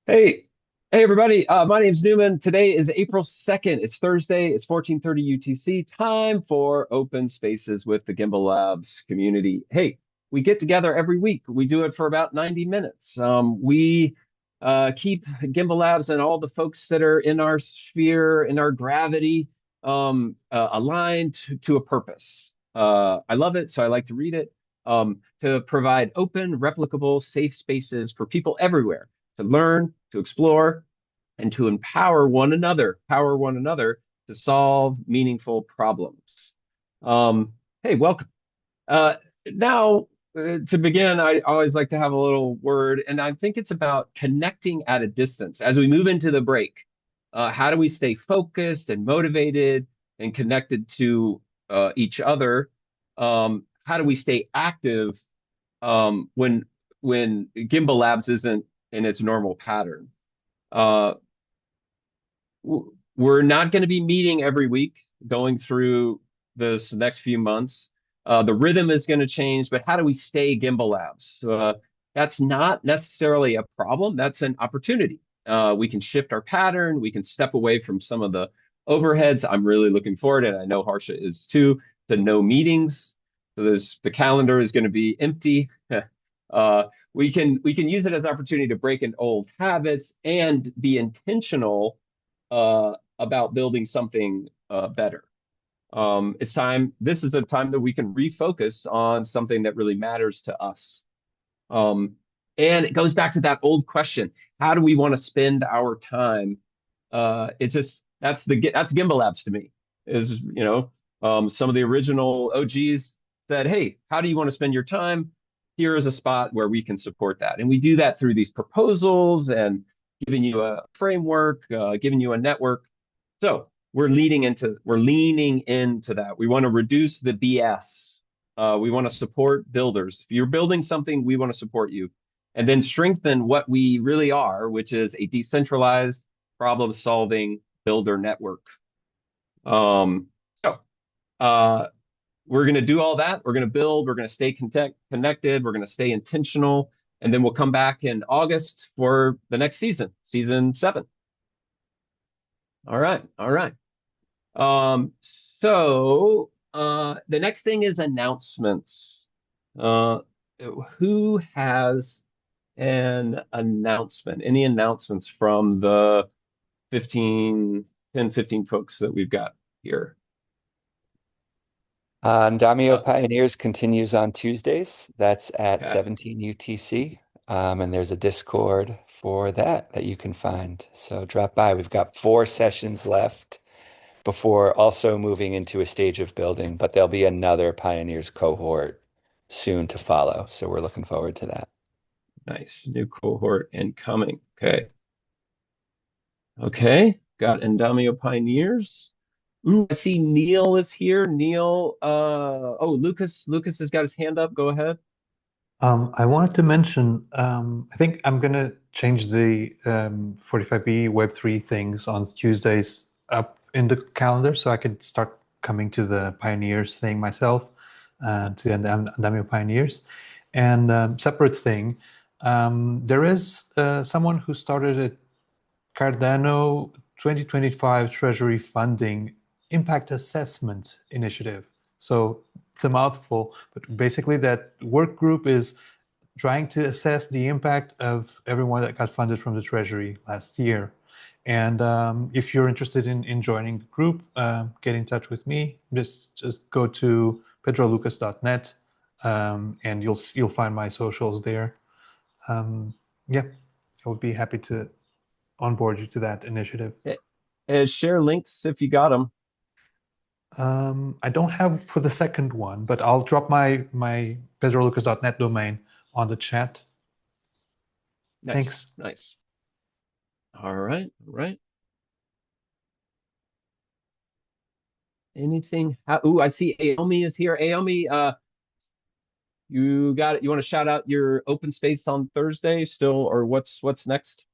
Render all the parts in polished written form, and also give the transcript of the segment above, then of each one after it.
Hey, hey everybody. My name's Newman. Today is April 2nd. It's Thursday. It's 14:30 UTC. Time for Open Spaces with the Gimbal Labs community. Hey, we get together every week. We do it for about 90 minutes. We keep Gimbal Labs and all the folks that are in our sphere, in our gravity, aligned to a purpose. I love it, so I like to read it. To provide open, replicable, safe spaces for people everywhere to learn, to explore, and to power one another to solve meaningful problems. Hey, welcome. Now, to begin, I always like to have a little word, and I think it's about connecting at a distance. As we move into the break, how do we stay focused and motivated and connected to each other? How do we stay active when Gimbal Labs isn't in its normal pattern? Uh, we're not going to be meeting every week going through this next few months. The rhythm is going to change, but how do we stay Gimbal Labs? That's not necessarily a problem. That's an opportunity. We can shift our pattern. We can step away from some of the overheads. I'm really looking forward, and I know Harsha is too, to no meetings. So the calendar is going to be empty. We can use it as an opportunity to break in old habits and be intentional about building something better. It's time. This is a time that we can refocus on something that really matters to us. Um, and it goes back to that old question: how do we want to spend our time? It's just that's Gimbal Labs to me. Is some of the original OGs said, "Hey, how do you want to spend your time? Here is a spot where we can support that," and we do that through these proposals and giving you a framework, giving you a network. So we're leaning into that. We want to reduce the BS. We want to support builders. If you're building something, we want to support you, and then strengthen what we really are, which is a decentralized problem-solving builder network. So we're going to do all that. We're going to build. We're going to stay connected. We're going to stay intentional, and then we'll come back in August for the next season, season 7. All right, all right. So the next thing is announcements. Uh, who has an announcement? Any announcements from the 15 folks that we've got here? Andamio Uh, Pioneers continues on Tuesdays. That's at okay. 17 UTC. And there's a Discord for that you can find. So drop by. We've got 4 sessions left before also moving into a stage of building, but there'll be another Pioneers cohort soon to follow. So we're looking forward to that. Nice. New cohort incoming. Okay. Okay. Got Endamio Pioneers. Ooh, I see Neil is here. Neil, oh, Lucas has got his hand up. Go ahead. I wanted to mention, I think I'm going to change the 45B Web3 things on Tuesdays up in the calendar so I could start coming to the Pioneers thing myself, to the Andamio Pioneers. And separate thing, there is someone who started a Cardano 2025 Treasury Funding Impact Assessment Initiative. So it's a mouthful, but basically that work group is trying to assess the impact of everyone that got funded from the Treasury last year. And if you're interested in joining the group, get in touch with me. Just go to pedrolucas.net, and you'll find my socials there. Yeah, I would be happy to onboard you to that initiative. Share links if you got them. I don't have for the second one, but I'll drop my pedrolucas.net domain on the chat. Nice, Thanks. nice. All right, all right. Anything? Ooh, I see Aomi is here. Aomi, you got it. You want to shout out your open space on Thursday still, or what's next?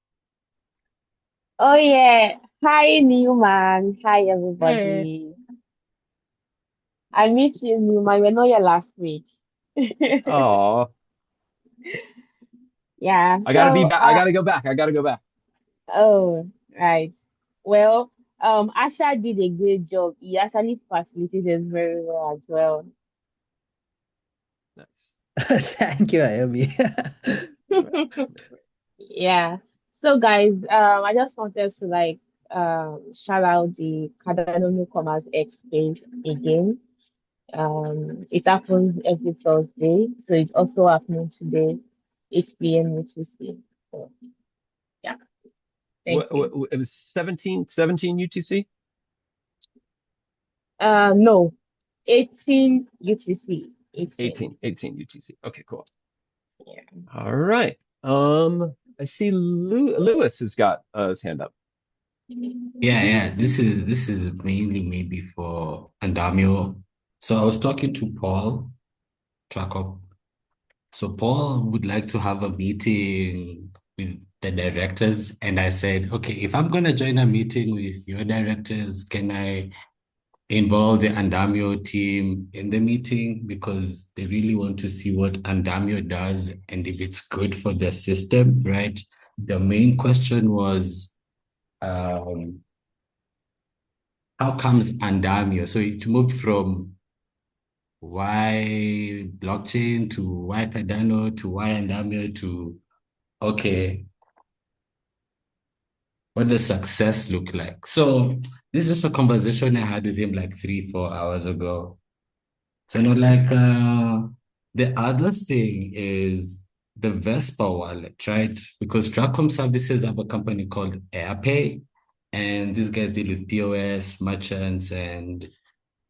Oh yeah. Hi Newman. Hi Hey. everybody. I miss you, Newman. We're not here last week. Oh, Yeah, I gotta be so back. I gotta go back. I gotta go back. Oh, right. Well, Asha did a great job. He actually facilitated very well as well. Nice. Thank you, Ivy. Right. Yeah. So guys, I just wanted to like shout out the Cardano Newcomers X page again. It happens every Thursday, so it's also happening today, 8 p.m. UTC. So yeah, thank you. It was 17 UTC? No, 18 UTC. 18. 18 UTC. Okay, cool. Yeah. All right. I see Lewis has got his hand up. Yeah, yeah. This is mainly maybe for Andamio. So I was talking to Paul Trackop. So Paul would like to have a meeting with the directors, and I said, okay, if I'm gonna join a meeting with your directors, can I involve the Andamio team in the meeting because they really want to see what Andamio does and if it's good for the system, right? The main question was, how comes Andamio? So it moved from why blockchain to why Cardano to why Andamio to, okay, what does success look like? So this is a conversation I had with him like 3, 4 hours ago. So, the other thing is the Vespa wallet, right? Because Tracom Services have a company called AirPay, and these guys deal with POS, merchants, and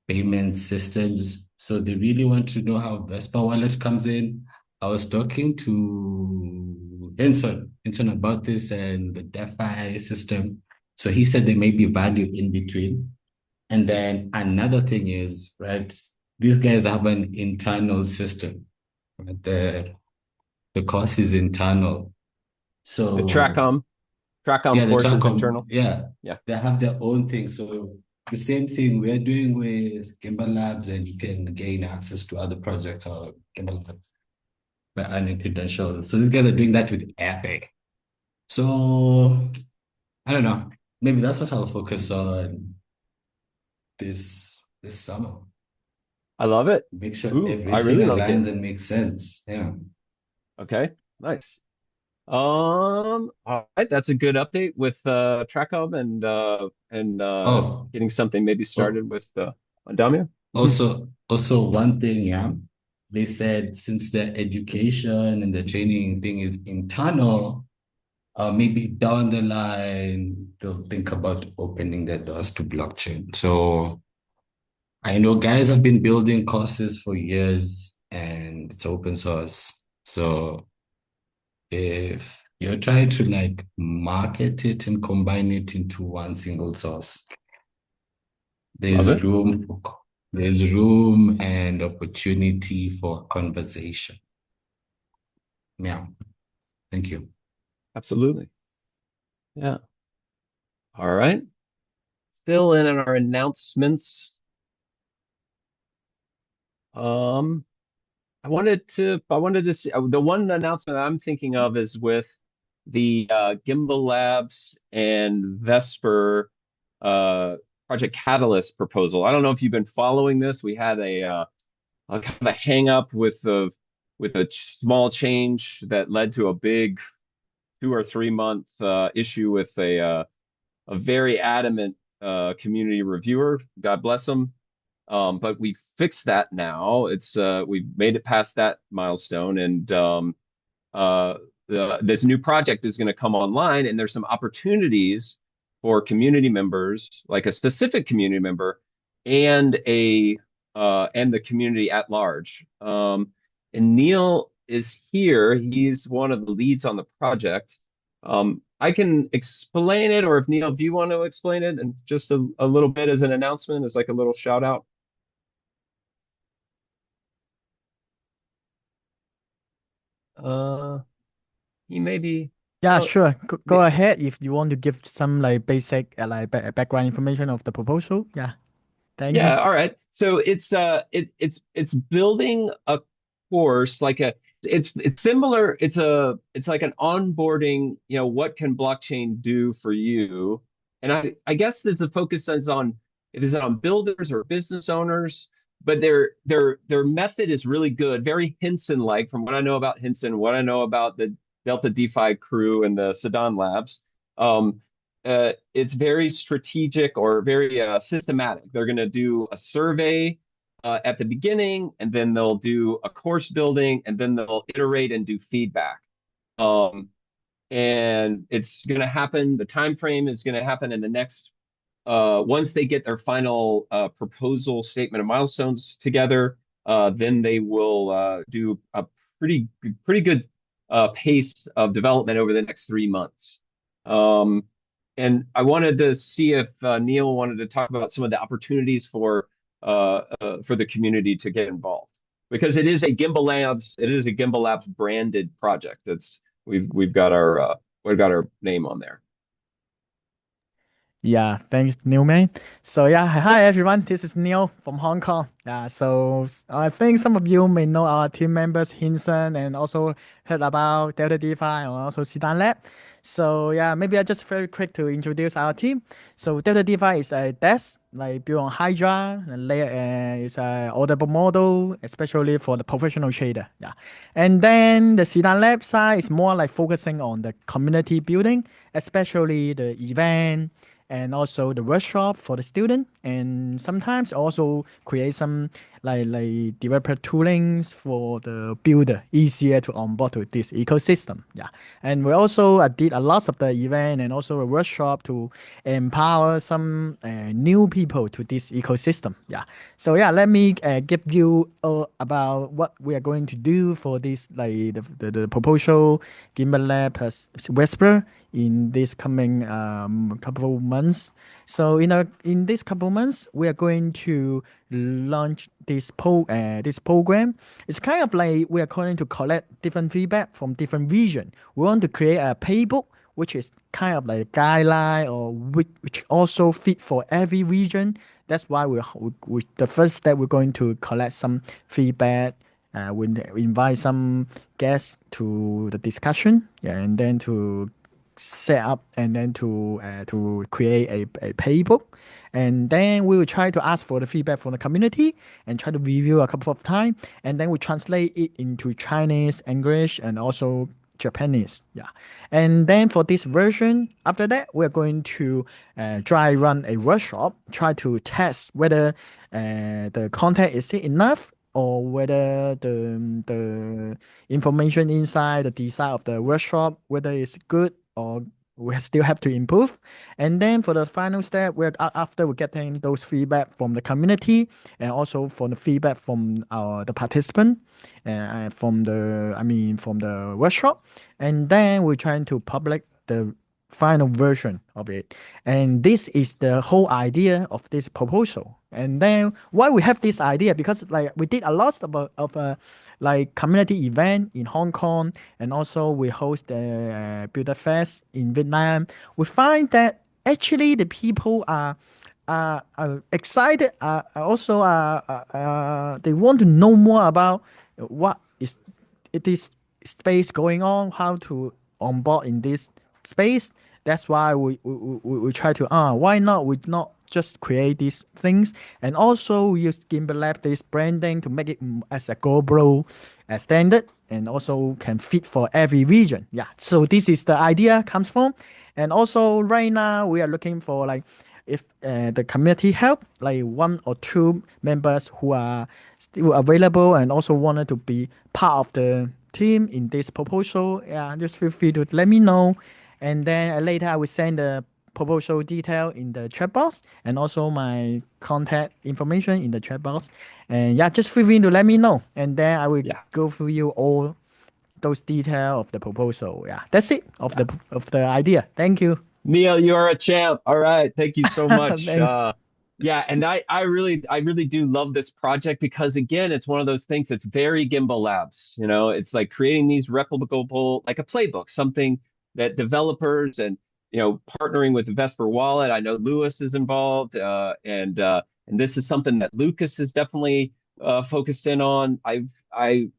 payment systems. So they really want to know how Vespa wallet comes in. I was talking to Henson about this and the DeFi system. So he said there may be value in between. And then another thing is, right, these guys have an internal system. Right? The course is internal. The So Tracom yeah, the course is Telcom, internal. yeah, Yeah. they have their own thing. So the same thing we're doing with Gimbalabs, and you can gain access to other projects or Gimbalabs by earning credentials. So these guys are doing that with Epic. So I don't know. Maybe that's what I'll focus on this summer. I love it. Make sure Ooh, I everything really like it. aligns and makes sense. Yeah. Okay, nice. All right, that's a good update with Tracom and Oh, getting something maybe oh, started with Andamio. Mhm. also one thing, yeah. They said since the education and the training thing is internal, maybe down the line they'll think about opening their doors to blockchain. So I know guys have been building courses for years and it's open source. So if you're trying to like market it and combine it into one single source, Love there's it. room for, there's room and opportunity for conversation. Yeah, thank you. Absolutely. Yeah. All right. Still in our announcements. Um, I wanted to see the one announcement I'm thinking of is with the Gimbalabs and Vesper uh, Project Catalyst proposal. I don't know if you've been following this. We had a kind of a hang up with a small change that led to a big 2 or 3 month issue with a very adamant community reviewer. God bless him. But we fixed that now. It's we've made it past that milestone, and uh, this new project is going to come online, and there's some opportunities for community members, like a specific community member, and a and the community at large. And Neil is here. He's one of the leads on the project. I can explain it, or if Neil, do you want to explain it, and just a little bit as an announcement, as like a little shout out. Uh, he may be. Yeah, Oh, sure. Go ahead if you want to give some like basic background information of the proposal. Yeah, thank you. yeah. All right. So it's building a course like it's similar. It's like an onboarding, what can blockchain do for you? And I guess this is focus is on it is on builders or business owners, but their method is really good, very Henson-like from what I know about Henson, what I know about the Delta DeFi crew and the Sedan Labs. It's very strategic or very systematic. They're going to do a survey at the beginning, and then they'll do a course building, and then they'll iterate and do feedback. Um, and it's going to happen. The time frame is going to happen in the next once they get their final proposal statement of milestones together. Then they will do a pretty good pace of development over the next 3 months. And I wanted to see if Neil wanted to talk about some of the opportunities for the community to get involved, because it is a Gimbalabs branded project. We've got our name on there. Yeah, thanks, Neil, man. So yeah, hi everyone. This is Neil from Hong Kong. Yeah, so I think some of you may know our team members Hinson and also heard about Delta DeFi and also Sidan Lab. So yeah, maybe I just very quick to introduce our team. So Delta DeFi is a desk like built on Hydra, and layer is a auditable model, especially for the professional trader. Yeah, and then the Sidan Lab side is more like focusing on the community building, especially the event and also the workshop for the student, and sometimes also create some like developer toolings for the builder easier to onboard to this ecosystem. Yeah, and we also did a lot of the event and also a workshop to empower some new people to this ecosystem. Yeah, so yeah, let me give you about what we are going to do for this like the proposal Gimbalabs plus Whisper in this coming couple of months. So in this couple of months, we are going to launch this program. It's kind of like we are going to collect different feedback from different region. We want to create a playbook which is kind of like a guideline or which also fit for every region. That's why we the first step we're going to collect some feedback. We invite some guests to the discussion, yeah, and then to set up and then to create a playbook, and then we will try to ask for the feedback from the community and try to review a couple of times, and then we translate it into Chinese, English, and also Japanese. Yeah, and then for this version, after that, we're going to try run a workshop, try to test whether the content is enough or whether the information inside the design of the workshop whether it's good or we still have to improve. And then for the final step, after we're getting those feedback from the community and also from the feedback from the participant, from the workshop, and then we're trying to publish the final version of it. And this is the whole idea of this proposal. And then why we have this idea, because like we did a lot of like community event in Hong Kong, and also we host the Builder Fest in Vietnam. We find that actually the people are excited. Also, they want to know more about what is it is space going on, how to onboard in this space. That's why we try to why not we not just create these things, and also we use Gimbalabs this branding to make it as a global standard and also can fit for every region. Yeah, so this is the idea comes from. And also right now we are looking for like if the community help like one or two members who are still available and also wanted to be part of the team in this proposal. Yeah, just feel free to let me know, and then later I will send the proposal detail in the chat box and also my contact information in the chat box. And yeah, just feel free to let me know, and then I will go through you all those details of the proposal. Yeah, that's it of the idea. Thank you. Neil, you are a champ. All right. Thank you so much. Thanks. Yeah, and I really do love this project because again, it's one of those things that's very Gimbal Labs. It's like creating these replicable, like a playbook, something that developers and partnering with the Vesper Wallet. I know Lewis is involved, and this is something that Lucas is definitely focused in on. I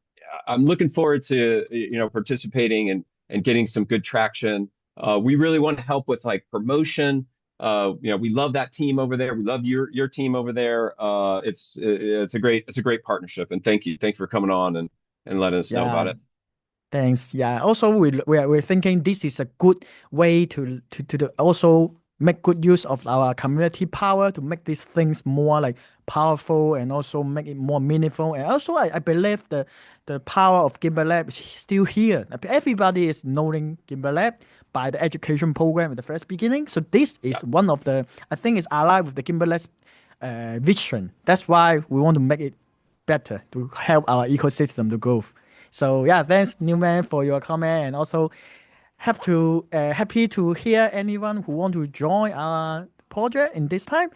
I'm looking forward to participating and getting some good traction. We really want to help with like promotion. We love that team over there. We love your team over there. It's a great partnership. And thank you for coming on and letting us know about Yeah. it. Thanks. Yeah. Also, we're thinking this is a good way to also make good use of our community power to make these things more like powerful and also make it more meaningful. And also, I believe the power of Gimbalab is still here. Everybody is knowing Gimbalab by the education program at the first beginning. So this Yeah. is one of the, I think it's alive with the Gimbalab's vision. That's why we want to make it better to help our ecosystem to grow. So yeah, thanks Newman for your comment, and also happy to hear anyone who want to join our project in this time.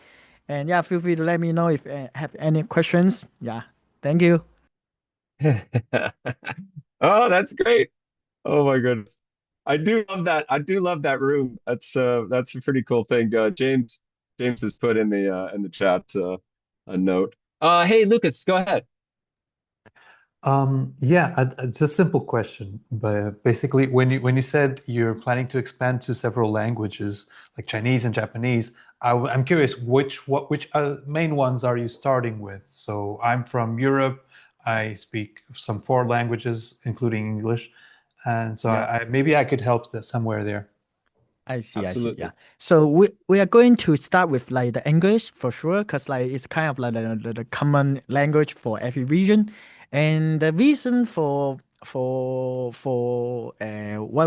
And yeah, feel free to let me know if have any questions. Yeah, thank you. Oh, that's great. Oh my goodness. I do love that. I do love that room. That's a pretty cool thing. James has put in the chat a note. Hey Lucas, go ahead. Yeah, it's a simple question, but basically, when you said you're planning to expand to several languages like Chinese and Japanese, I'm curious which main ones are you starting with? So I'm from Europe. I speak some four languages, including English, and so Yeah, maybe I could help somewhere there. I see, yeah. absolutely. So we are going to start with like the English for sure, because like it's kind of like the common language for every region. And the reason for what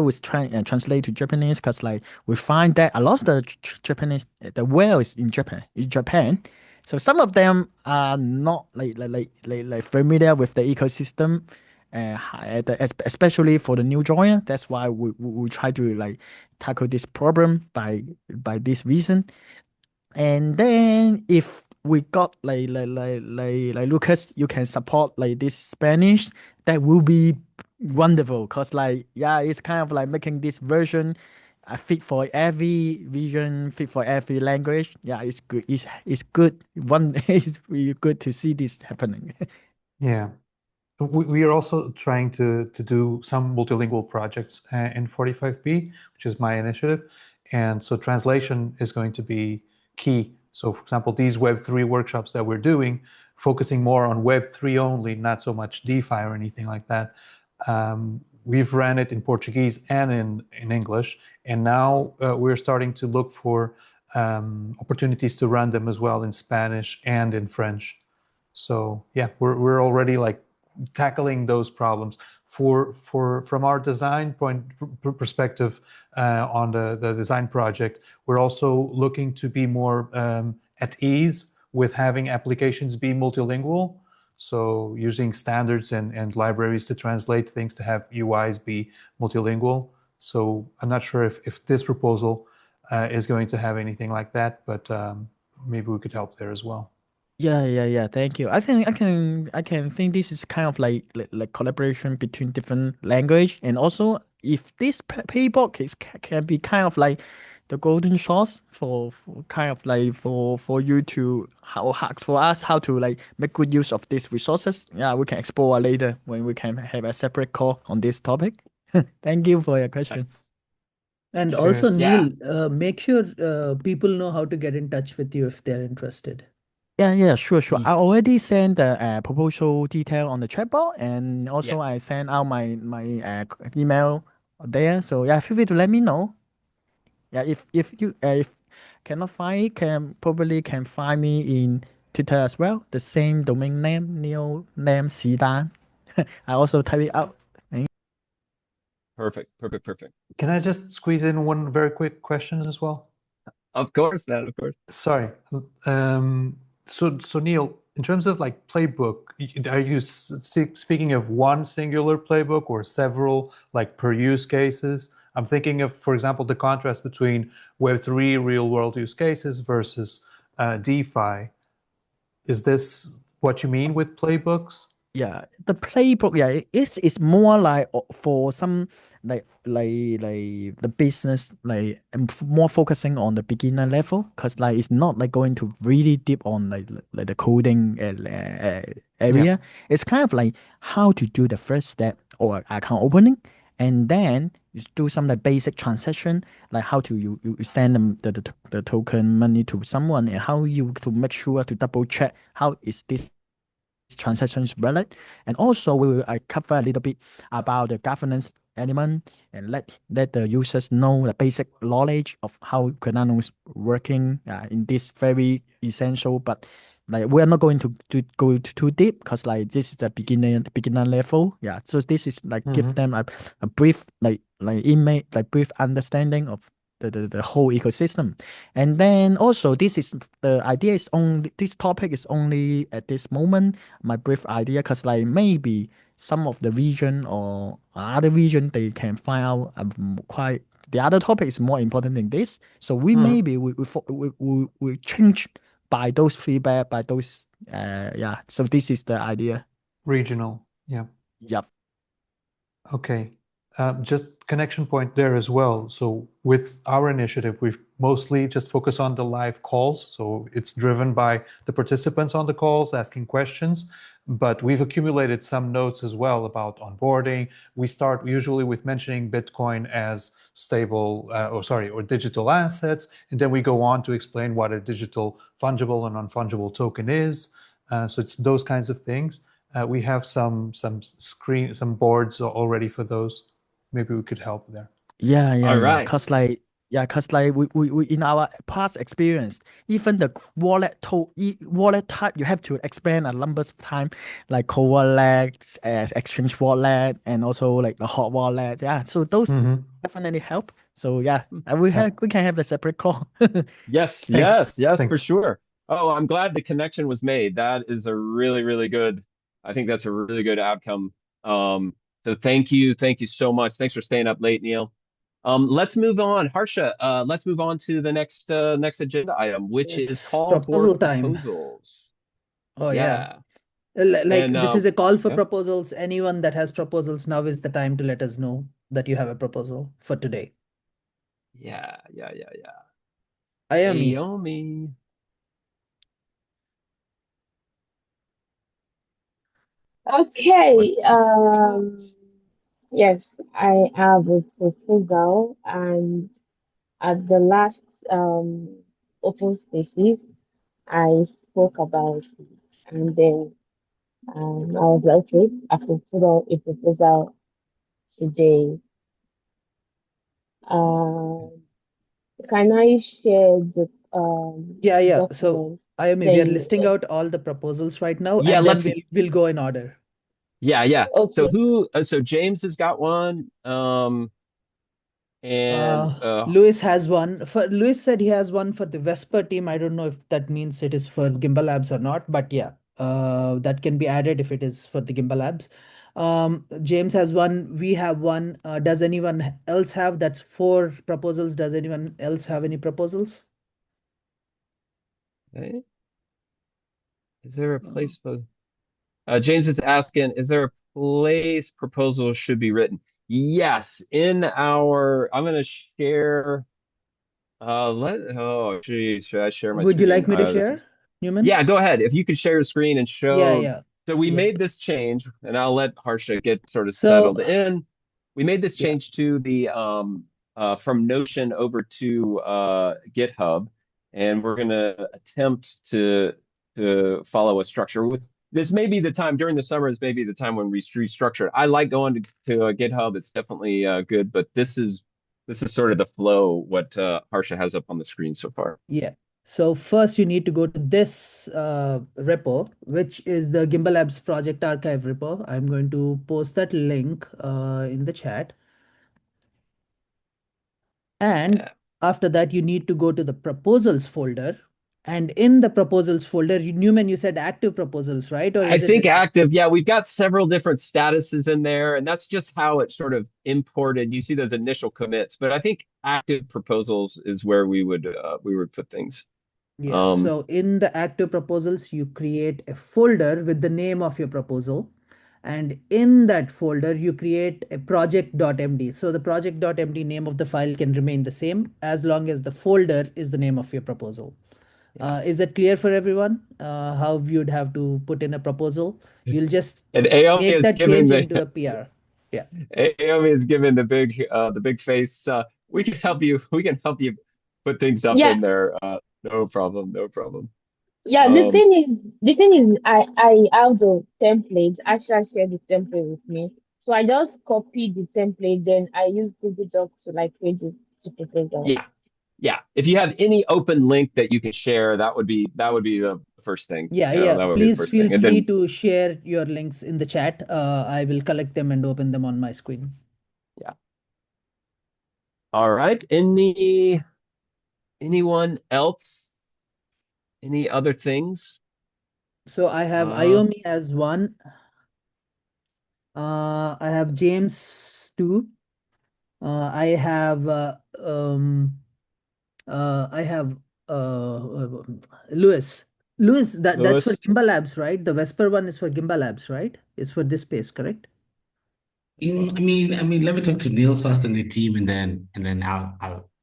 was trying translate to Japanese, because like we find that a lot of the Japanese the whales in Japan. So some of them are not like familiar with the ecosystem, especially for the new joiner. That's why we try to like tackle this problem by this reason. And then if we got like Lucas, you can support like this Spanish, that will be wonderful. Cause like yeah, it's kind of like making this version fit for every region, fit for every language. Yeah, it's good. It's good. It's really good to see this happening. Yeah. We are also trying to do some multilingual projects in 45B, which is my initiative. And so translation is going to be key. So, for example, these Web3 workshops that we're doing, focusing more on Web3 only, not so much DeFi or anything like that. We've ran it in Portuguese and in English. And now we're starting to look for opportunities to run them as well in Spanish and in French. So yeah, we're already like tackling those problems from our design perspective on the design project. We're also looking to be more at ease with having applications be multilingual. So using standards and libraries to translate things to have UIs be multilingual. So I'm not sure if this proposal is going to have anything like that, but maybe we could help there as well. Yeah. Thank you. I think I can think this is kind of like collaboration between different language, and also if this playbook can be kind of like the golden source for kind of like for you to how for us how to like make good use of these resources. Yeah, we can explore later when we can have a separate call on this topic. Thank you for your question. Nice. And also, Cheers. Yeah, Neil, make sure people know how to get in touch with you if they're interested. Yeah, sure. y- I already sent the proposal detail on the chatbot, and yeah, also I sent out my email there. So yeah, feel free to let me know. Yeah, if you if cannot find it, can find me in Twitter as well. The same domain name, Neo name Sidan. I also type it out. perfect. Can I just squeeze in one very quick question as well? Of course, man, of course. Sorry. So Neil, in terms of like playbook, are you speaking of one singular playbook or several like per use cases? I'm thinking of, for example, the contrast between Web3 real world use cases versus DeFi. Is this what you mean with playbooks? Yeah, the playbook, yeah, it's more like for some like the business like more focusing on the beginner level, because like it's not like going to really deep on like the coding Yeah. area. It's kind of like how to do the first step or account opening, and then you do some like basic transaction, like how to you send them the token money to someone, and how you to make sure to double check how is this transactions valid. And also we will cover a little bit about the governance element and let the users know the basic knowledge of how Cardano is working in this very essential. But like we are not going to go too deep because like this is the beginner level. Yeah. So this is like give them a brief like image like brief understanding of the whole ecosystem. And then also this is the idea is only this topic is only at this moment my brief idea, because like maybe some of the region or other region they can find out quite the other topic is more important than this, so we maybe we change by those feedback by those yeah, so this is the idea. Regional. Yeah. Yep. Okay. Just connection point there as well. So with our initiative, we've mostly just focused on the live calls. So it's driven by the participants on the calls asking questions, but we've accumulated some notes as well about onboarding. We start usually with mentioning Bitcoin as stable, or digital assets, and then we go on to explain what a digital fungible and non-fungible token is. So it's those kinds of things. We have some boards already for those. Maybe we could help there. All Yeah. right. Cause like we in our past experience, even the wallet type, you have to expand a numbers of time, like cold wallet, exchange wallet, and also like the hot wallet. Yeah, so those definitely help. So yeah, we can have a separate call. Yes, Thanks. yes, for Thanks. sure. Oh, I'm glad the connection was made. That is a really, really good, I think that's a really good outcome. So thank you so much. Thanks for staying up late, Neil. Let's move on. Harsha, let's move on to the next agenda item, which is It's call for proposal time. proposals. Oh yeah. Yeah. Like And this is a call for yeah, proposals. Anyone that has proposals, now is the time to let us know that you have a proposal for today. yeah. Ayami. Ayomi. What? Okay. Yes, I have a proposal, and at the last open spaces, I spoke about it, and then I was like, okay, I could put out a proposal today. Um, can I share the Yeah. So document? Ayami, we are Then, listing out all the proposals right now, Yeah, and then let's we'll go in order. yeah. So okay, so James has got one. And Lewis has one. For Lewis said he has one for the Vesper team. I don't know if that means it is for Gimbalabs or not, but yeah, that can be added if it is for the Gimbalabs. James has one. We have one. Does anyone else have? That's four proposals. Does anyone else have any proposals? okay. Is there a place for James is asking, is there a place proposals should be written? Yes, in our I'm gonna share oh geez, should I share my Would you screen? like me to This is share, Newman? yeah, go ahead. If you could share your screen and show. Yeah. So we Yep. made this change, and I'll let Harsha get sort of So settled in. We made this yeah. change to the from Notion over to GitHub, and we're gonna attempt to follow a structure. This may be the time during the summer. This may be the time when we restructure it. I like going to GitHub. It's definitely good, but this is sort of the flow what Harsha has up on the screen so far. Yeah. So first you need to go to this repo, which is the Gimbalabs project archive repo. I'm going to post that link in the chat. And Yeah. after that, you need to go to the proposals folder. And in the proposals folder, Newman, you said active proposals, right? Or I is it think active, yeah, we've got several different statuses in there, and that's just how it sort of imported. You see those initial commits, but I think active proposals is where we would put things. Yeah. So in the active proposals, you create a folder with the name of your proposal. And in that folder, you create a project.md. So the project.md name of the file can remain the same as long as the folder is the name of your proposal. Yeah. Is that clear for everyone? How you'd have to put in a proposal? You'll just And Aomi make is that giving change the into a PR. Yeah. Aomi is giving the big face. We can help you. We can help you put things up Yeah, in there. No problem. No problem. yeah. Um, The thing is, I have the template. Asha shared the template with me, so I just copy the template. Then I use Google Doc to like create it to proposal. yeah, yeah. If you have any open link that you can share, that would be the first thing. Yeah, You know, yeah. that would be the Please first feel thing. And free then to share your links in the chat. I will collect them and open them on my screen. yeah. All right. Anyone else? Any other things? So I have Uh, Iomi as one. I have James too. I have I have Lewis. Lewis, that's for Lewis? Gimbalabs, right? The Vesper one is for Gimbalabs, right? It's for this space, correct? Let me talk to Neil first and the team, and then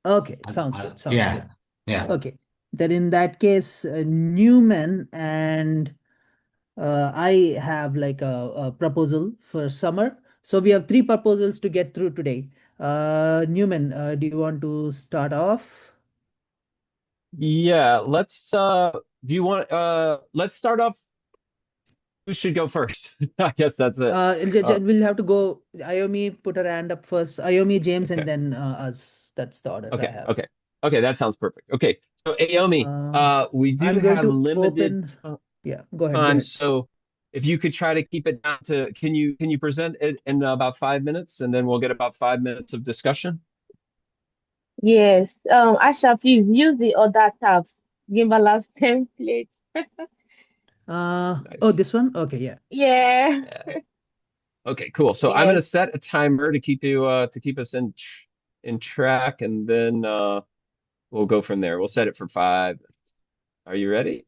Okay, sounds good. Sounds good. yeah, yeah. Okay. Then in that case, Newman and I have like a proposal for summer. So we have three proposals to get through today. Newman, do you want to start off? Yeah, do you want let's start off. Who should go first? I guess that's it. Uh We'll have to go. Iomi put her hand up first. Iomi, James, and okay. then us. That's the order I Okay. have. Okay. Okay, that sounds perfect. Okay. So Aomi, Uh, we do I'm going have to limited open. Yeah, go ahead. Go time, ahead. so if you could try to keep it down to, can you present it in about 5 minutes, and then we'll get about 5 minutes of discussion? Yes. Asha, please use the other tabs. Gimbalabs template. Oh, Nice. this one? Okay, yeah. Yeah. Yeah. Okay, cool. So I'm gonna Yes. set a timer to keep you to keep us in track, and then we'll go from there. We'll set it for 5. Are you ready?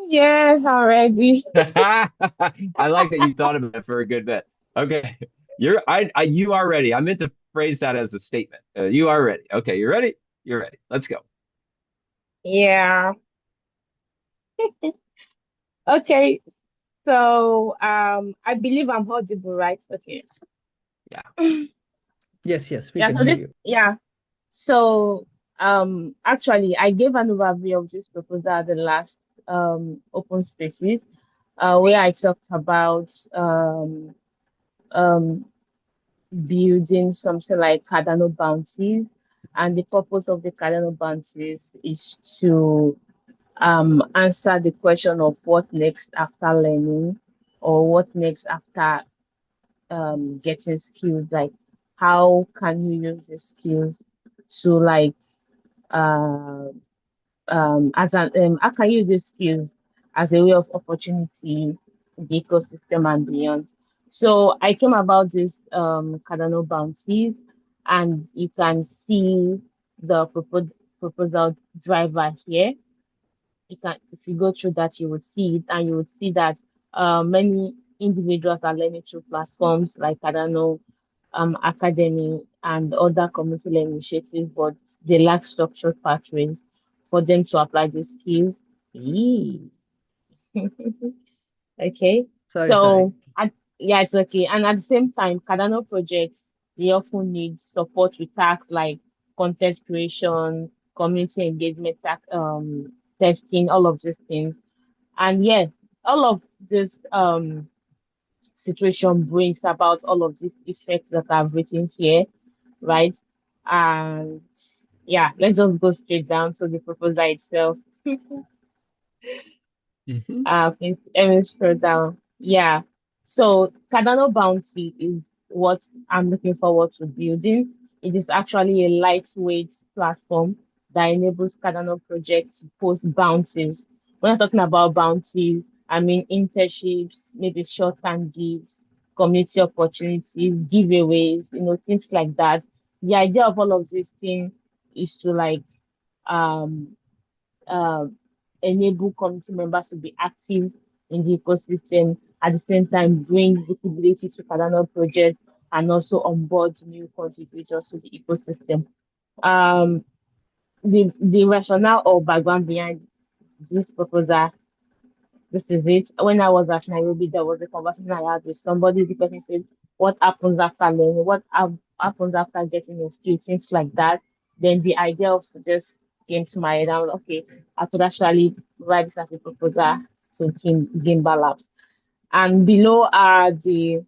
Yes, already. I like that you thought about it for a good bit. Okay. You are ready. I meant to phrase that as a statement. You are ready. Okay, you ready? You're ready. Let's go. Yeah. Okay. So I believe I'm audible, right? Okay. Yeah. Yes, yes, we Yeah, can so hear this you. yeah. So actually I gave an overview of this proposal at the last open spaces where I talked about um building something like Cardano bounties. And the purpose of the Cardano bounties is to answer the question of what next after learning, or what next after getting skills. Like, how can you use the skills to like uh, as an how can you use these skills as a way of opportunity in the ecosystem and beyond. So I came about this Cardano bounties, and you can see the proposal driver here. You can, if you go through that, you would see it, and you would see that many individuals are learning through platforms like Cardano, academy, and other community learning initiatives, but they lack structured pathways for them to apply these skills. Eee. Okay. Sorry, sorry. So, yeah, it's okay. And at the same time, Cardano projects, they often need support with tasks like content creation, community engagement, testing, all of these things. And yeah, all of this situation brings about all of these effects that I've written here, right? And yeah, let's just go straight down to the proposal itself. Hmm. Please let me scroll down. Yeah. So Cardano Bounty is what I'm looking forward to building. It is actually a lightweight platform that enables Cardano projects to post bounties. When I'm talking about bounties, I mean internships, maybe short-term gigs, community opportunities, giveaways, things like that. The idea of all of these things is to like um uh, enable community members to be active in the ecosystem, at the same time bring visibility to Cardano projects and also onboard new contributors to the ecosystem. Um, the rationale or background behind this proposal, this is it. When I was at Nairobi, there was a conversation I had with somebody. The person said, "What happens after learning? Happens after getting a skill? Things like that." Then the idea of just came to my head. I was okay. I could actually write this as a proposal to Gimbalabs. And below are the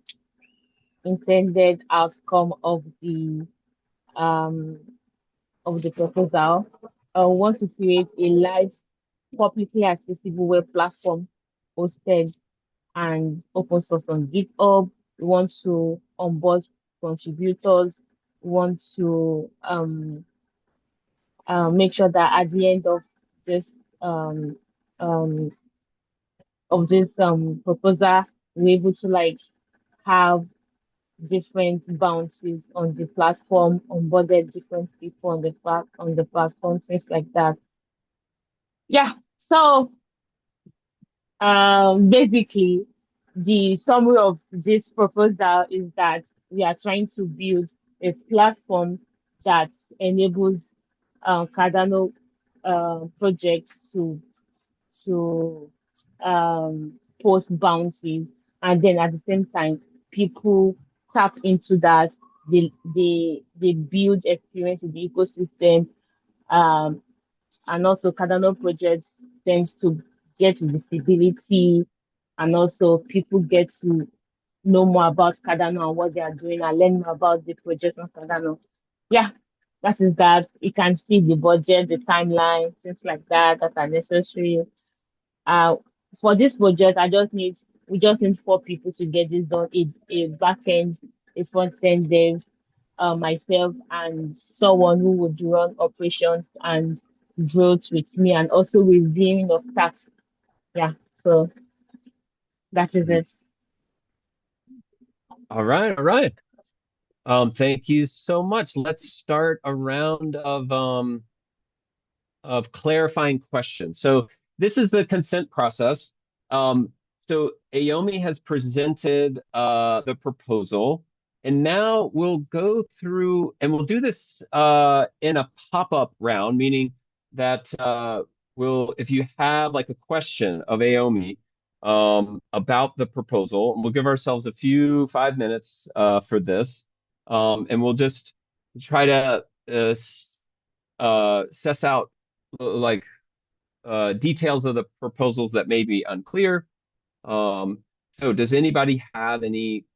intended outcome um of the proposal. I want to create a live, publicly accessible web platform hosted and open source on GitHub. We want to onboard contributors. We want to make sure that at the end this um, um, this proposal, we're able to like have different bounties on the platform, onboarded different people on the platform, things like that. Yeah. So basically, the summary of this proposal is that we are trying to build a platform that enables Cardano project to post bounties, and then at the same time, people tap into that. They build experience in the ecosystem. Um, and also Cardano projects tends to get visibility, and also people get to know more about Cardano and what they are doing and learn more about the projects on Cardano. Yeah, that is that. You can see the budget, the timeline, things like that are necessary. Uh, for this project, we just need 4 people to get this done. A back end, a front end dev, myself, and someone who would run operations and growth with me, and also reviewing of tasks. Yeah, so that is it. All right, all right. Thank you so much. Let's start a round of clarifying questions. So this is the consent process. So Aomi has presented the proposal, and now we'll go through and we'll do this in a pop-up round, meaning that if you have like a question of Aomi about the proposal, and we'll give ourselves a few 5 minutes for this, and we'll just try to suss out like details of the proposals that may be unclear. So does anybody have any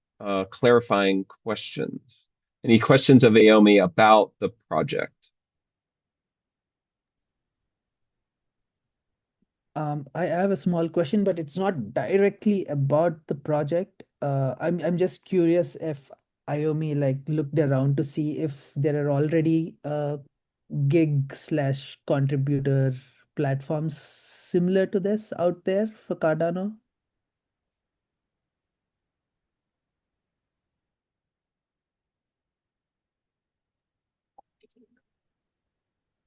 clarifying questions? Any questions of Aomi about the project? I have a small question, but it's not directly about the project. I'm just curious if Iomi like looked around to see if there are already gig slash contributor platforms similar to this out there for Cardano.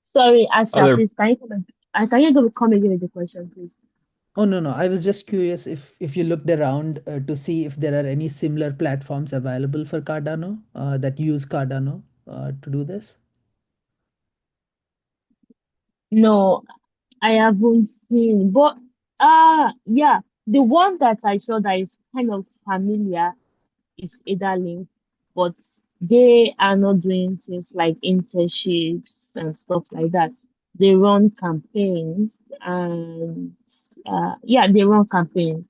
Sorry, Asha, Other please can you come again with the question, please? Oh, no, no. I was just curious if you looked around to see if there are any similar platforms available for Cardano that use Cardano to do this. No, I haven't seen, but yeah, the one that I saw that is kind of familiar is Adalink, but they are not doing things like internships and stuff like that. They run campaigns and yeah, they run campaigns.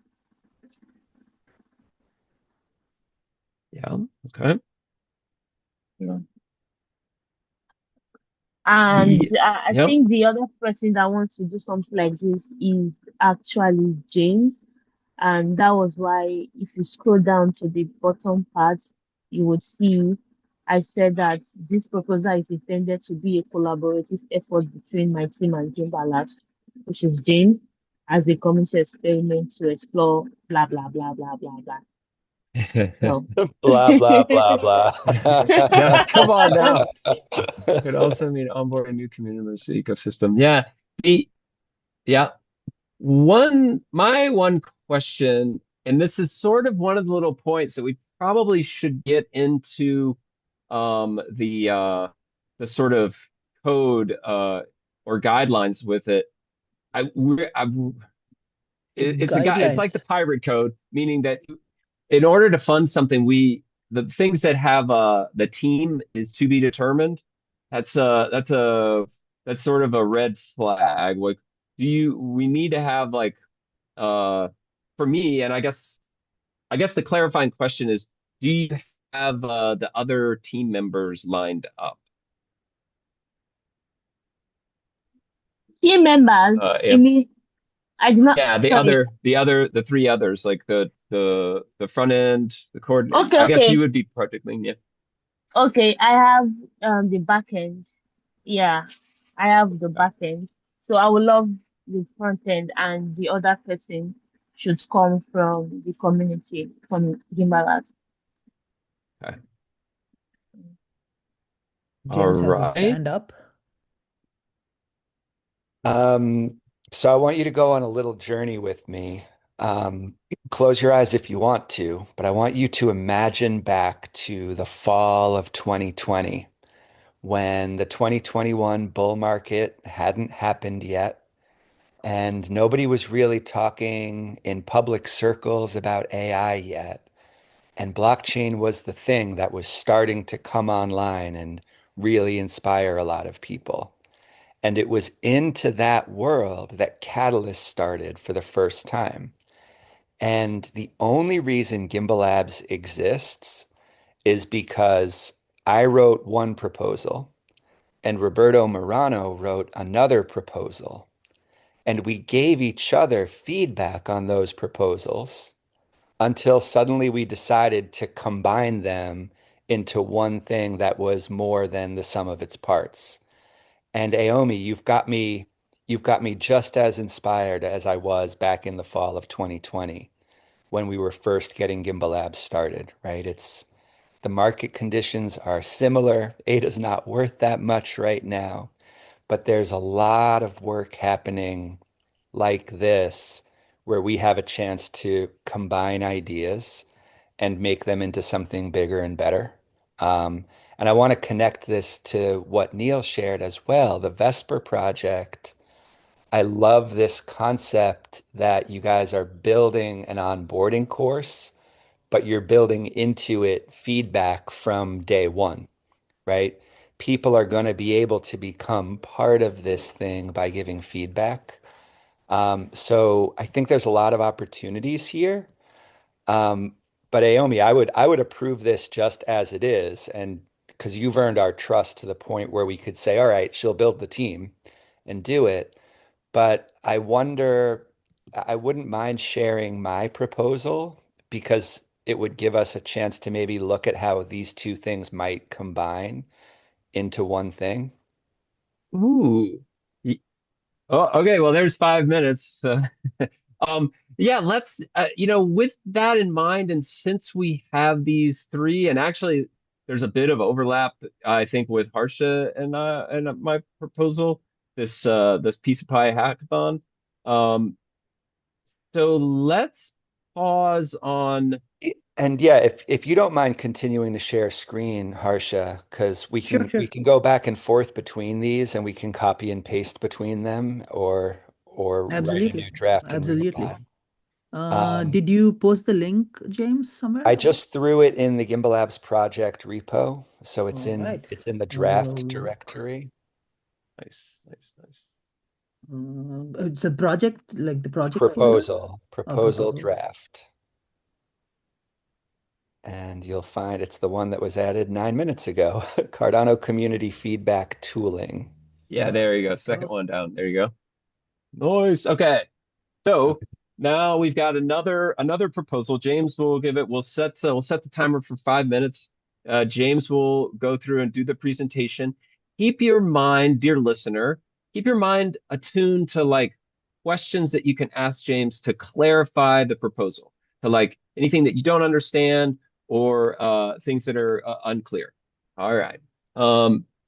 Yeah, okay. Yeah. And I Yep. think the other person that wants to do something like this is actually James. And that was why, if you scroll down to the bottom part, you would see I said that this proposal is intended to be a collaborative effort between my team and Gimbalabs, which is James, as a community experiment to explore blah, blah, blah, blah, blah, blah. So, Blah, blah, blah, blah. Now, come on now. Could also mean onboard a new community members to the ecosystem. Yeah. Yeah. My one question, and this is sort of one of the little points that we probably should get into the sort of code or guidelines with it. I, we're, I it's like the Guidelines. pirate code, meaning that in order to fund something, the things that have the team is to be determined. That's sort of a red flag. Like, we need to have like uh for me, and I guess the clarifying question is, do you have the other team members lined up? Team members, Yeah, you mean, I do not, yeah, sorry. the three others, like the front end, the coordinate. Okay, I guess okay. you would be project lead. Yeah. Okay, I have the back end. Yeah, I have the back end. So I would love the front end, and the other person should come from the community, from Gimbalabs. Okay. All James has his right. hand up. So I want you to go on a little journey with me. Close your eyes if you want to, but I want you to imagine back to the fall of 2020 when the 2021 bull market hadn't happened yet, and nobody was really talking in public circles about AI yet. And blockchain was the thing that was starting to come online and really inspire a lot of people. And it was into that world that Catalyst started for the first time. And the only reason Gimbalabs exists is because I wrote one proposal and Roberto Morano wrote another proposal. And we gave each other feedback on those proposals until suddenly we decided to combine them into one thing that was more than the sum of its parts. And Aomi, you've got me just as inspired as I was back in the fall of 2020 when we were first getting Gimbal Labs started, right? It's the market conditions are similar. Ada's not worth that much right now, but there's a lot of work happening like this where we have a chance to combine ideas and make them into something bigger and better. And I want to connect this to what Neil shared as well, the Vesper project. I love this concept that you guys are building an onboarding course, but you're building into it feedback from day one, right? People are going to be able to become part of this thing by giving feedback. So I think there's a lot of opportunities here. Um, but Aomi, I would approve this just as it is, and because you've earned our trust to the point where we could say, all right, she'll build the team and do it. But I wonder, I wouldn't mind sharing my proposal because it would give us a chance to maybe look at how these two things might combine into one thing. Ooh. Oh, okay. Well, there's 5 minutes. Yeah, let's, with that in mind, and since we have these three, and actually there's a bit of overlap, I think, with Harsha and my proposal, this piece of pie hackathon. Um, so let's pause on. And yeah, if you don't mind continuing to share screen, Harsha, because we Sure, can sure. we can go back and forth between these and we can copy and paste between them or write a Absolutely. new draft in real Absolutely. time. Um, Did you post the link, James, I somewhere? just threw it in the Gimbal Labs project repo, so it's All in right. it's in the I'll draft look. directory. Nice, nice, nice. It's a project, like the project folder? Oh, Proposal proposal. draft. And you'll find it's the one that was added 9 minutes ago. Cardano community feedback tooling. Yeah, there you go. Second Oh, one down. There you go. Nice. Okay. So now we've got another proposal. James will give it. We'll set the timer for 5 minutes. James will go through and do the presentation. Keep your mind, dear listener, keep your mind attuned to like questions that you can ask James to clarify the proposal, to like anything that you don't understand or things that are unclear. All right.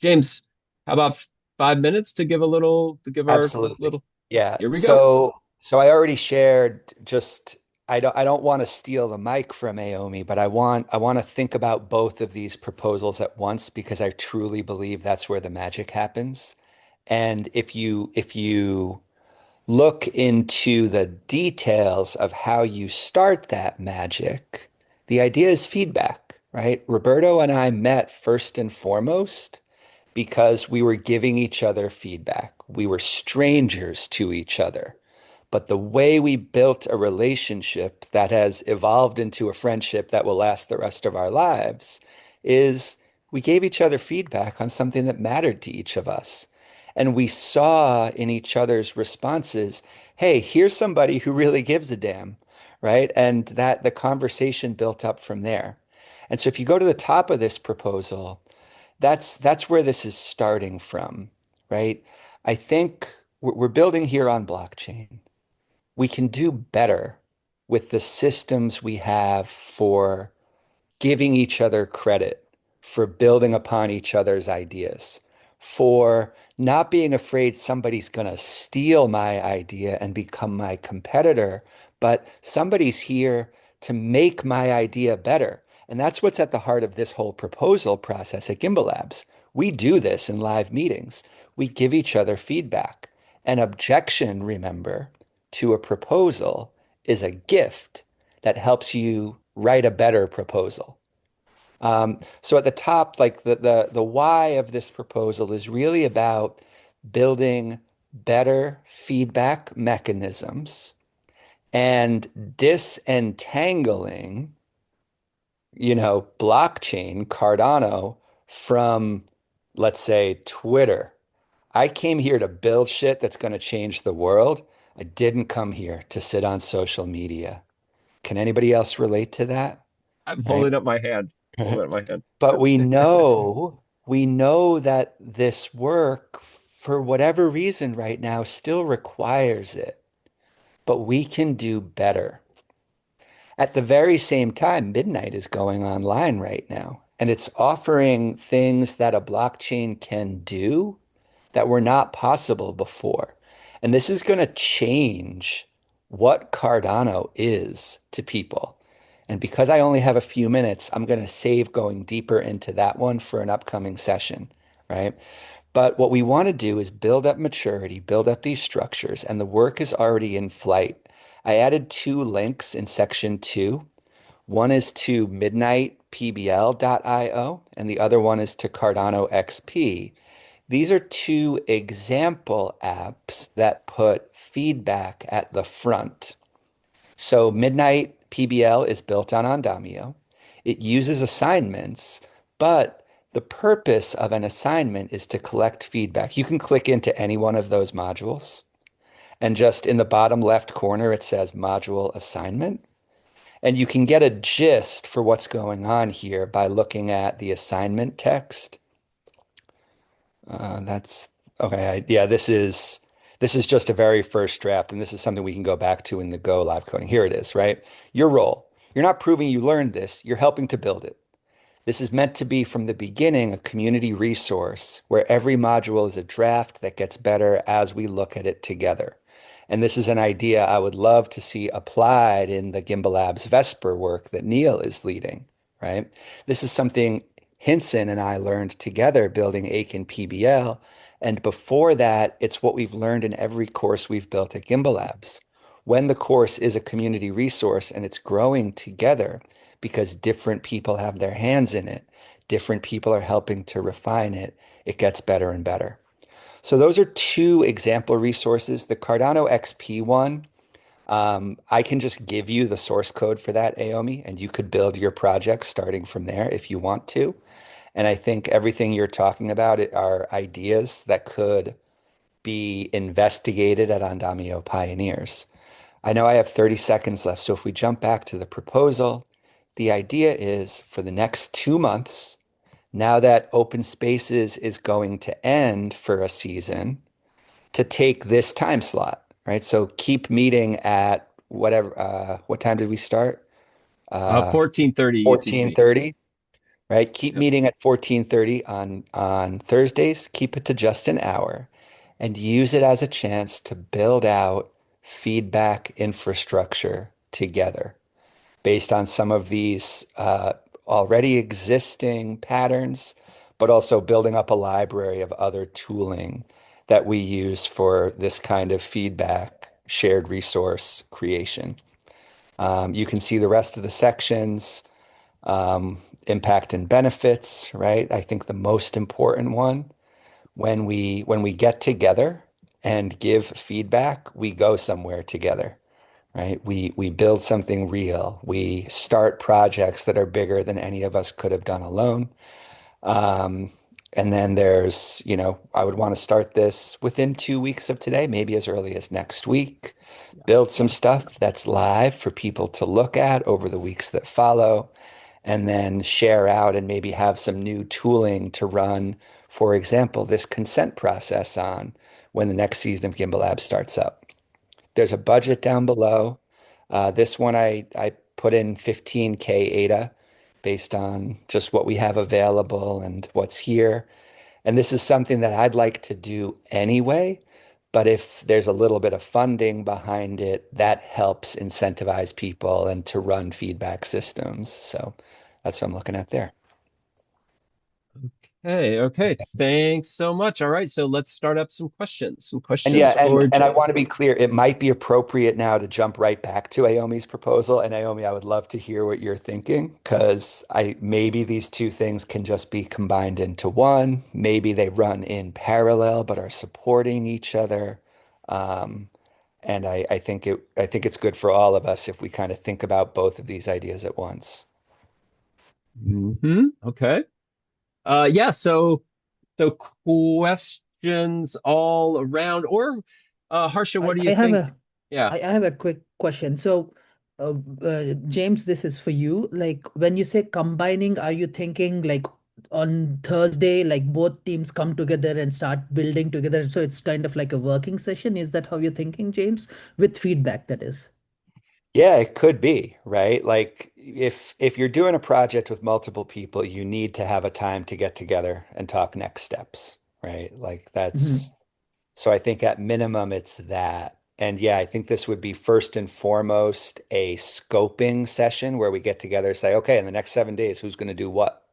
James, how about 5 minutes to give our Absolutely. little. Yeah. Here we go. So I already shared just I don't want to steal the mic from Aomi, but I want to think about both of these proposals at once because I truly believe that's where the magic happens. And if you look into the details of how you start that magic, the idea is feedback, right? Roberto and I met first and foremost because we were giving each other feedback. We were strangers to each other. But the way we built a relationship that has evolved into a friendship that will last the rest of our lives is we gave each other feedback on something that mattered to each of us. And we saw in each other's responses, hey, here's somebody who really gives a damn, right? And that the conversation built up from there. And so if you go to the top of this proposal, that's where this is starting from, right? I think we're building here on blockchain. We can do better with the systems we have for giving each other credit, for building upon each other's ideas, for not being afraid somebody's going to steal my idea and become my competitor, but somebody's here to make my idea better. And that's what's at the heart of this whole proposal process at Gimbalabs. We do this in live meetings. We give each other feedback. An objection, remember, to a proposal is a gift that helps you write a better proposal. So at the top, like the why of this proposal is really about building better feedback mechanisms and disentangling, blockchain, Cardano from, let's say, Twitter. I came here to build shit that's going to change the world. I didn't come here to sit on social media. Can anybody else relate to that? I'm Right? holding up my hand. Holding up my hand. But we know that this work, for whatever reason right now, still requires it. But we can do better. At the very same time, Midnight is going online right now, and it's offering things that a blockchain can do that were not possible before. And this is going to change what Cardano is to people. And because I only have a few minutes, I'm going to save going deeper into that one for an upcoming session, right? But what we want to do is build up maturity, build up these structures, and the work is already in flight. I added two links in section 2. One is to midnightpbl.io, and the other one is to Cardano XP. These are two example apps that put feedback at the front. So Midnight PBL is built on Andamio. It uses assignments, but the purpose of an assignment is to collect feedback. You can click into any one of those modules, and just in the bottom left corner, it says module assignment. And you can get a gist for what's going on here by looking at the assignment text. That's okay. Yeah, this is just a very first draft, and this is something we can go back to in the Go live coding. Here it is, right? Your role. You're not proving you learned this, you're helping to build it. This is meant to be from the beginning a community resource where every module is a draft that gets better as we look at it together. And this is an idea I would love to see applied in the Gimbalabs Vesper work that Neil is leading, right? This is something Hinson and I learned together building Aiken PBL. And before that, it's what we've learned in every course we've built at Gimbalabs. When the course is a community resource and it's growing together because different people have their hands in it, different people are helping to refine it, it gets better and better. So those are two example resources. The Cardano XP one, I can just give you the source code for that, Aomi, and you could build your project starting from there if you want to. And I think everything you're talking about are ideas that could be investigated at Andamio Pioneers. I know I have 30 seconds left, so if we jump back to the proposal, the idea is for the next 2 months, now that Open Spaces is going to end for a season, to take this time slot, right? So keep meeting at whatever, what time did we start? 14:30 UTC. 14:30, right? Keep Yep. meeting at 14:30 on Thursdays. Keep it to just an hour and use it as a chance to build out feedback infrastructure together based on some of these already existing patterns, but also building up a library of other tooling that we use for this kind of feedback, shared resource creation. You can see the rest of the sections, impact and benefits, right? I think the most important one, when we get together and give feedback, we go somewhere together, right? We build something real. We start projects that are bigger than any of us could have done alone. Um, and then there's, I would want to start this within 2 weeks of today, maybe as early as next week. Build some stuff that's live for people to look at over the weeks that follow, and then share out and maybe have some new tooling to run, for example, this consent process on when the next season of Gimbalabs starts up. There's a budget down below. This one I put in 15K ADA based on just what we have available and what's here. And this is something that I'd like to do anyway. But if there's a little bit of funding behind it, that helps incentivize people and to run feedback systems. So that's what I'm looking at there. Okay. Thanks so much. All right, so let's start up some questions. Some And questions for I James. want to be clear, it might be appropriate now to jump right back to Aomi's proposal. And Aomi, I would love to hear what you're thinking, because maybe these two things can just be combined into one. Maybe they run in parallel but are supporting each other. Um, and I think it's good for all of us if we kind of think about both of these ideas at once. Okay. Yeah, so questions all around, or Harsha, what do you I have think? a Yeah. I have a quick question. So, James, this is for you. Like, when you say combining, are you thinking like on Thursday, like both teams come together and start building together? So it's kind of like a working session. Is that how you're thinking, James? With feedback, that is. Yeah, it could be, right? Like if you're doing a project with multiple people, you need to have a time to get together and talk next steps, right? Like Mhm. so I think at minimum it's that. And yeah, I think this would be first and foremost a scoping session where we get together, say, okay, in the next 7 days, who's going to do what,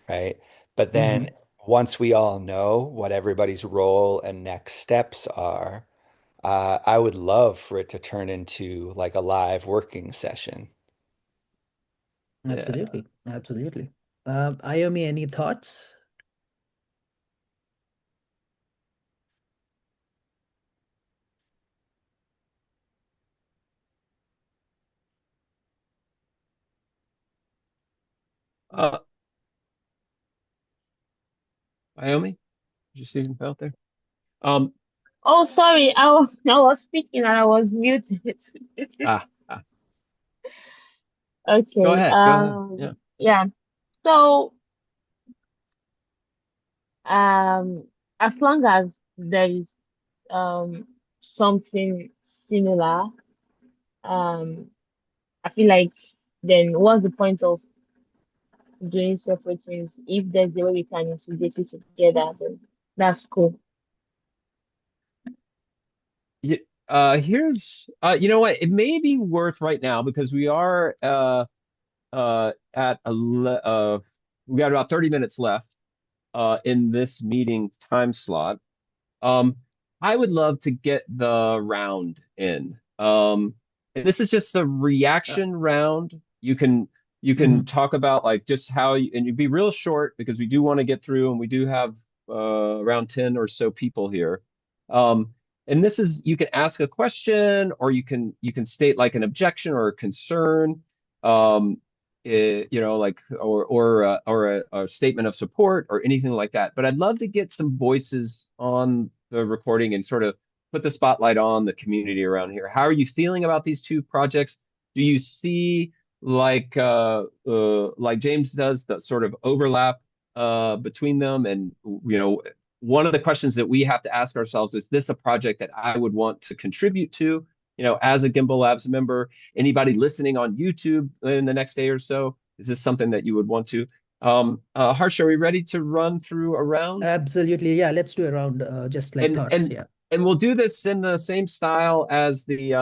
right? But then Mhm. once we all know what everybody's role and next steps are, I would love for it to turn into like a live working session. Yeah. Absolutely. Absolutely. Ayomi, any thoughts? Uh, Naomi, did you see anything out there? Um, Oh, sorry, I was speaking and I was muted. ah, ah, go Okay. ahead. Go ahead. Yeah. Yeah. So, um, as long as there is um something similar, um, I feel like then what's the point of doing separate things? If there's a way we can integrate it together, then that's cool. Here's you know what? It may be worth right now because we are at we got about 30 minutes left in this meeting time slot. Um, I would love to get the round in. And this is just a Uh, reaction round. You can mhm. talk about like just how you, and you'd be real short because we do want to get through and we do have around 10 or so people here. And this is you can ask a question or you can state like an objection or a concern. Like or a statement of support or anything like that. But I'd love to get some voices on the recording and sort of put the spotlight on the community around here. How are you feeling about these two projects? Do you see like James does the sort of overlap between them? And one of the questions that we have to ask ourselves is this a project that I would want to contribute to? As a Gimbal Labs member, anybody listening on YouTube in the next day or so, is this something that you would want to? Harsh, are we ready to run through a round? Absolutely. Yeah, let's do a round, just like And thoughts. and Yeah. and we'll do this in the same style as the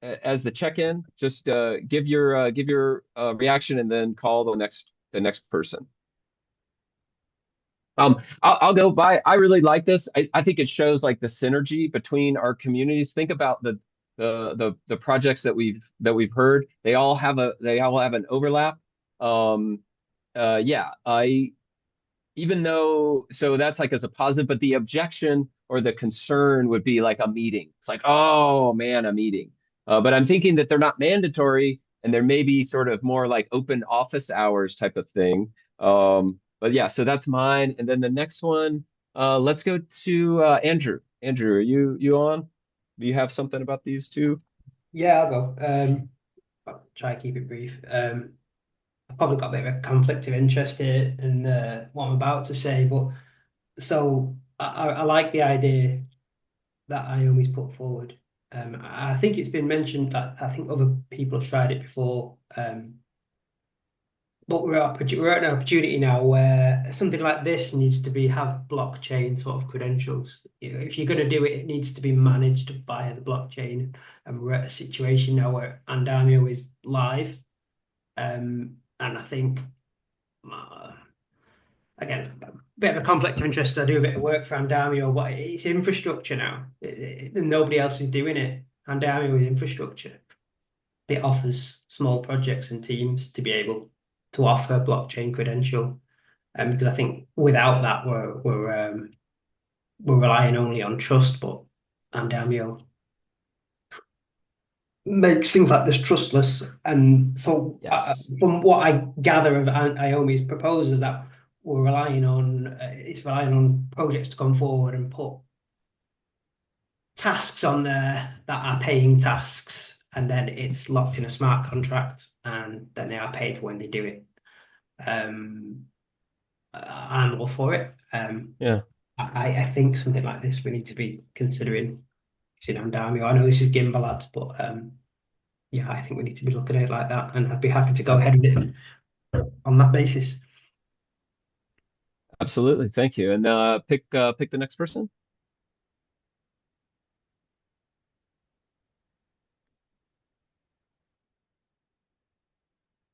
as the check-in, just give your reaction and then call the next person. I'll go by. I really like this. I think it shows like the synergy between our communities. Think about the projects that we've heard. They all have an overlap. Um, yeah, I even though so that's like as a positive, but the objection or the concern would be like a meeting. It's like, oh man, a meeting. But I'm thinking that they're not mandatory and there may be sort of more like open office hours type of thing. But yeah, so that's mine. And then the next one, let's go to Andrew. Andrew, are you on? Do you have something about these two? Yeah, I'll go. I'll try to keep it brief. I've probably got a bit of a conflict of interest here in what I'm about to say, but so I like the idea that Iomi's put forward. I think it's been mentioned that I think other people have tried it before. But we're at an opportunity now where something like this needs to have blockchain sort of credentials. You know, if you're going to do it, it needs to be managed via the blockchain. And we're at a situation now where Andamio is live. And I think, again, a bit of a conflict of interest. I do a bit of work for Andamio, but it's infrastructure now. Nobody else is doing it. Andamio is infrastructure. It offers small projects and teams to be able to offer blockchain credential, because I think without that we're relying only on trust, but Andamio makes things like this trustless. And so Yes. from what I gather of Iomi's proposals, that we're relying on it's relying on projects to come forward and put tasks on there that are paying tasks, and then it's locked in a smart contract, and then they are paid when they do it. I'm all for it. Yeah. I think something like this we need to be considering using Andamio. I know this is Gimbalabs, but yeah, I think we need to be looking at it like that, and I'd be happy to go ahead with it on that basis. Absolutely. Thank you. And pick the next person.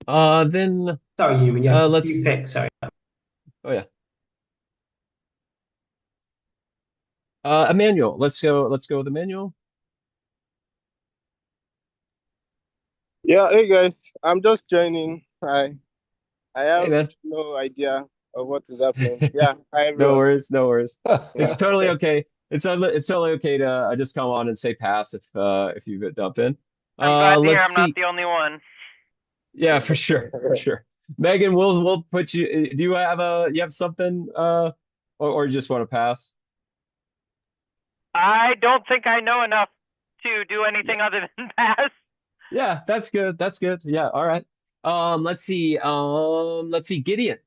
Then Sorry, Newman. Yeah, you let's. pick. Sorry. Oh yeah. Emmanuel. Let's go. Let's go with Emmanuel. Yeah, hey guys, I'm just joining. I Hey have man. no idea of what is happening. Yeah, hi No everyone. worries. No worries. It's Yeah. totally okay. It's totally okay to just come on and say pass if you dump in. I'm glad to hear Let's I'm not see. the only one. Yeah, for sure, for sure. Megan, we'll put you. Do you have something or you just want to pass? I don't think I know enough to do anything other than pass. Yeah, that's good. That's good. Yeah, all right. Let's see. Let's see. Gideon.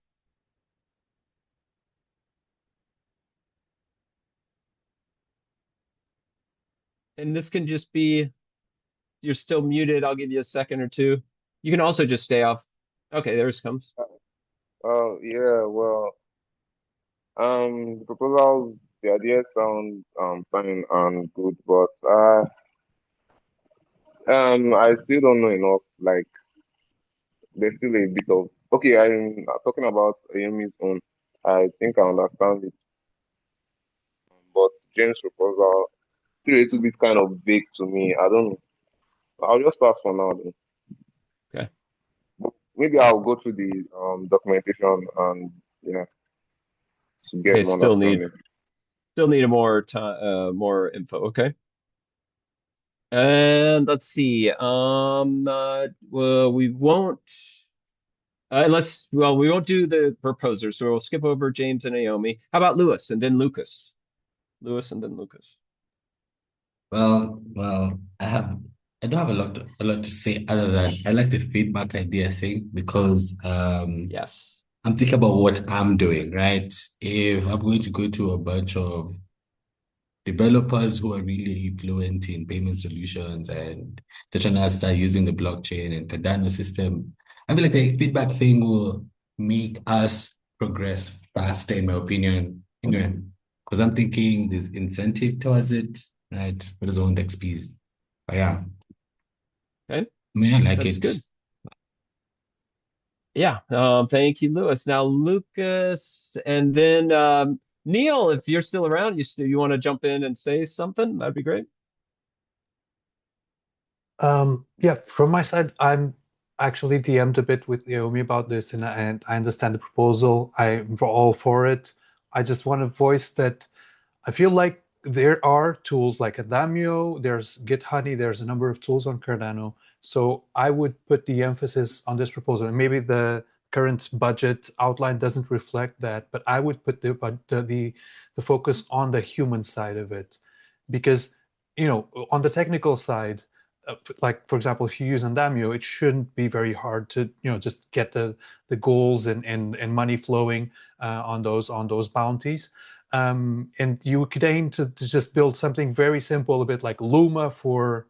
And this can just be you're still muted. I'll give you a second or two. You can also just stay off. Okay, there it comes. Oh yeah, well, the proposals, the ideas sound fine and good, but I still don't know enough. Like, there's still a bit of okay. I'm talking about Ayemi's own. I think I understand it, but James' proposal still a little bit kind of vague to me. I don't know. I'll just pass for now. Then. Okay. But maybe I'll go through the documentation and yeah to get Okay, more understanding. still need a more time more info. Okay. And let's see. Well, we won't we won't do the proposer, so we'll skip over James and Naomi. How about Lewis and then Lucas? Lewis and then Lucas. Well, I don't have a lot to say other than I like the feedback idea thing because Yes. I'm thinking about what I'm doing, right? If I'm going to go to a bunch of developers who are really fluent in payment solutions and they're trying to start using the blockchain and Cardano system, I feel like the feedback thing will make us progress faster, in my opinion. Anyway, because I'm thinking there's incentive towards it, right? Who doesn't want XPs? But yeah. Okay, I mean, I like that's it. good. Yeah, thank you, Lewis. Now, Lucas, and then Neil, if you're still around, you want to jump in and say something? That'd be great. Yeah, from my side, I'm actually DM'd a bit with Naomi about this, and I understand the proposal. I'm all for it. I just want to voice that I feel like there are tools like Adamio, there's GitHoney, there's a number of tools on Cardano. So I would put the emphasis on this proposal. And maybe the current budget outline doesn't reflect that, but I would put the focus on the human side of it. Because, on the technical side, like for example, if you use Andamio, it shouldn't be very hard to just get the goals and money flowing on those bounties. And you could aim to just build something very simple, a bit like Luma for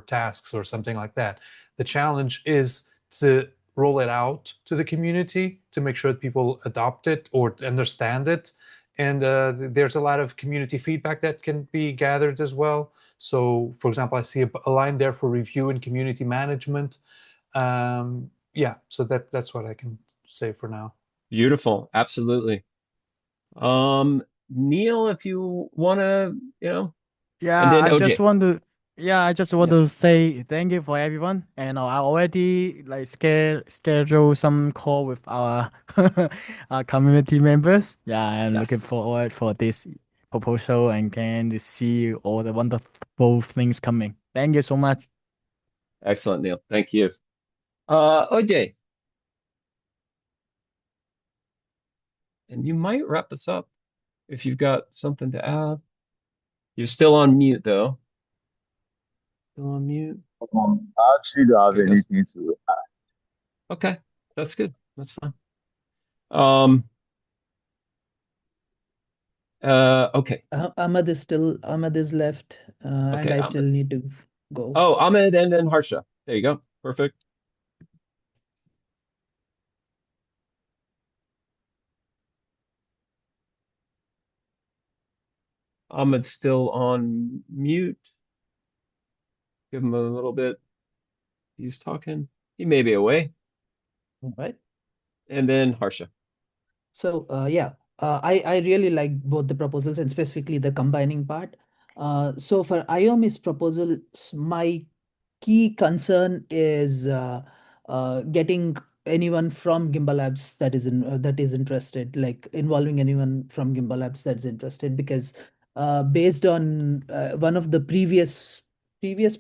tasks or something like that. The challenge is to roll it out to the community to make sure that people adopt it or understand it. And there's a lot of community feedback that can be gathered as well. So, for example, I see a line there for review and community management. Yeah, so that's what I can say for now. Beautiful, absolutely. Neil, if you want to, and Yeah, then OJ. I just want Yeah. to say thank you for everyone. And I already like schedule some call with our our community members. Yeah, I'm looking Yes. forward for this proposal and can to see all the wonderful things coming. Thank you so much. Excellent, Neil. Thank you. OJ, and you might wrap us up if you've got something to add. You're still on mute, though. Still on mute. I actually don't have There he goes. anything to. Okay, that's good. That's fine. Um. Okay. Ahmad is left, and Okay. I still need to go. Oh, Ahmed and then Harsha. There you go. Perfect. Ahmed's still on mute. Give him a little bit. He's talking. He may be away. All right. And then Harsha. So yeah, I really like both the proposals and specifically the combining part. So for IOMI's proposals, my key concern is getting anyone from Gimbalabs that is interested, like involving anyone from Gimbalabs that's interested, because based on one of the previous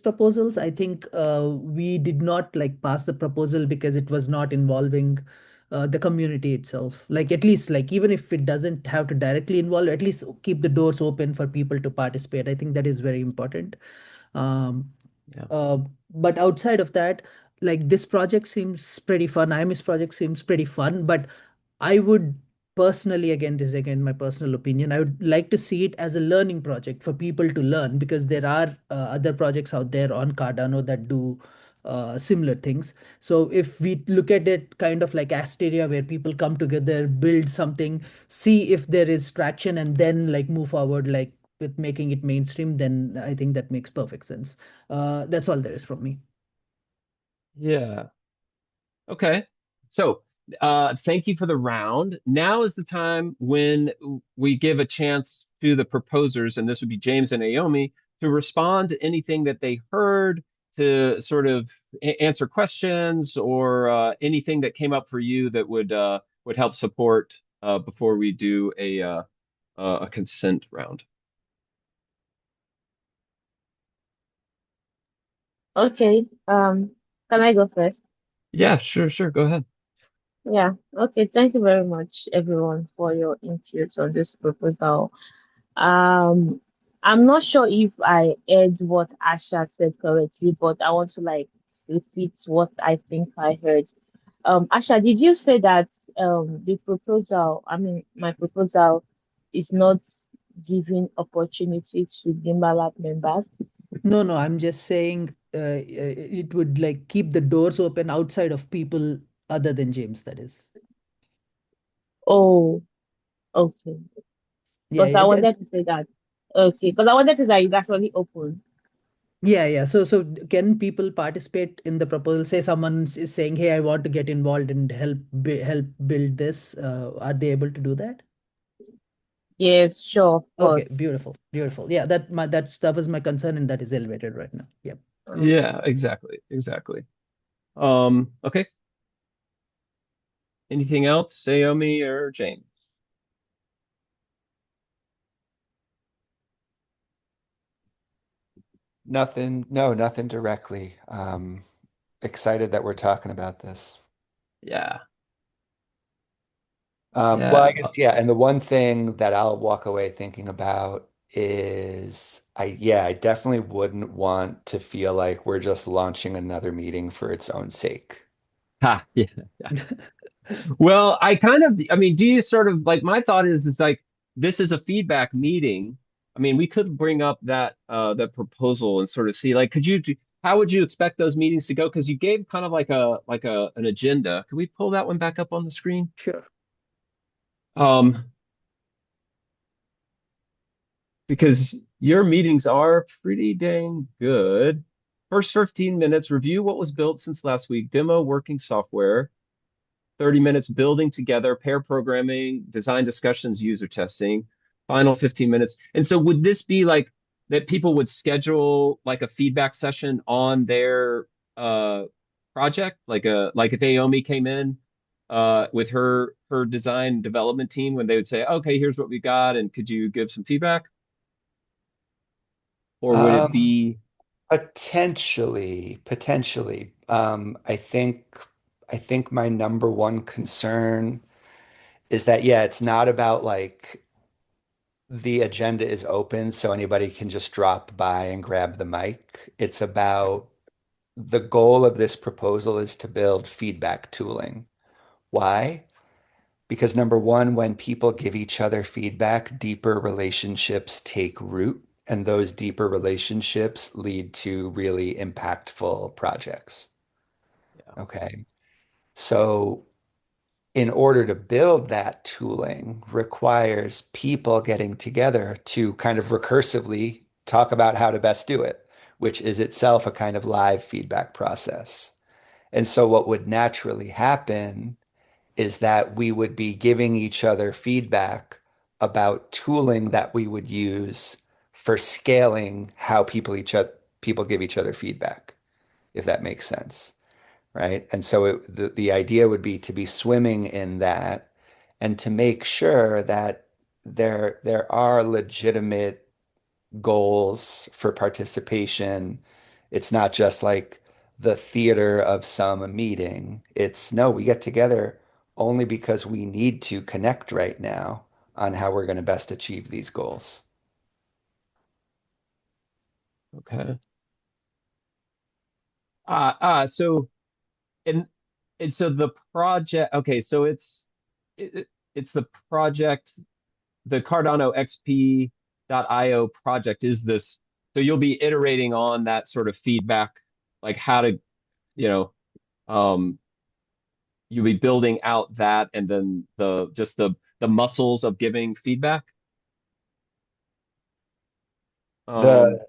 proposals, I think we did not like pass the proposal because it was not involving the community itself. Like at least like even if it doesn't have to directly involve, at least keep the doors open for people to participate. I think that is very important. Um, Yeah. but outside of that, like this project seems pretty fun. IMS project seems pretty fun, but I would personally, again, this is again my personal opinion, I would like to see it as a learning project for people to learn, because there are other projects out there on Cardano that do similar things. So if we look at it kind of like Asteria, where people come together, build something, see if there is traction, and then like move forward, like with making it mainstream, then I think that makes perfect sense. That's all there is from me. Yeah. Okay. So, thank you for the round. Now is the time when we give a chance to the proposers, and this would be James and Naomi, to respond to anything that they heard, to sort of answer questions or anything that came up for you that would help support before we do a consent round. Okay. Can I go first? Yeah, sure. Go ahead. Yeah. Okay. Thank you very much, everyone, for your input on this proposal. Um, I'm not sure if I heard what Asha said correctly, but I want to like repeat what I think I heard. Asha, did you say that the proposal, I mean, my proposal is not giving opportunity to Gimbalab members? No, I'm just saying it would like keep the doors open outside of people other than James, that is. Oh, okay. Yeah, Because I wanted to say that. Okay, because I wanted to say that it's actually open. Yeah. So can people participate in the proposal? Say someone is saying, "Hey, I want to get involved and help build this." Are they able to do that? Yes, sure, of Okay, course. beautiful. Yeah, that was my concern, and that is elevated right now. Yep. Yeah, exactly. Okay. Anything else, Saomi or James? Nothing, no, nothing directly. Excited that we're talking about this. Yeah, Well, I yeah. guess, yeah, and the one thing that I'll walk away thinking about is I definitely wouldn't want to feel like we're just launching another meeting for its own sake. Ha, yeah. Well, I mean, do you sort of like my thought is like this is a feedback meeting. I mean, we could bring up that proposal and sort of see like how would you expect those meetings to go? Because you gave kind of like a an agenda. Can we pull that one back up on the screen? Sure. Um, because your meetings are pretty dang good. First 15 minutes, review what was built since last week, demo working software. 30 minutes building together, pair programming, design discussions, user testing, final 15 minutes. And so would this be like that people would schedule like a feedback session on their uh project? Like if Aomi came in with her design development team when they would say, okay, here's what we got, and could you give some feedback? Or would it Um, be potentially. I think my number one concern is that, yeah, it's not about like the agenda is open so anybody can just drop by and grab the mic. It's about the goal of this proposal is to build feedback tooling. Why? Because number one, when people give each other feedback, deeper relationships take root, and those deeper relationships lead to really impactful projects. yeah. Okay. So, in order to build that tooling requires people getting together to kind of recursively talk about how to best do it, which is itself a kind of live feedback process. And so, what would naturally happen is that we would be giving each other feedback about tooling that we would use for scaling how people give each other feedback, if that makes sense, right? And so the idea would be to be swimming in that and to make sure that there are legitimate goals for participation. It's not just like the theater of some meeting. It's no, we get together only because we need to connect right now on how we're going to best achieve these goals. Okay. So and and so the project, okay, so it's the project, the Cardano XP.io project is this. So you'll be iterating on that sort of feedback, like how to, you know, um, you'll be building out that and then the muscles of giving feedback. Um,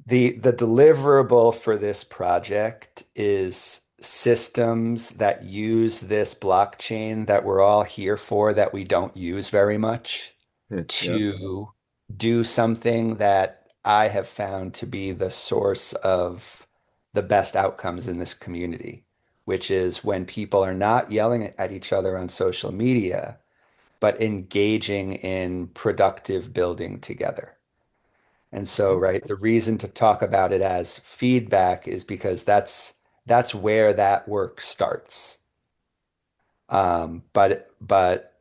The the deliverable for this project is systems that use this blockchain that we're all here for that we don't use very much yeah. to do something that I have found to be the source of the best outcomes in this community, which is when people are not yelling at each other on social media, but engaging in productive building together. And so, Okay. right, the reason to talk about it as feedback is because that's where that work starts. But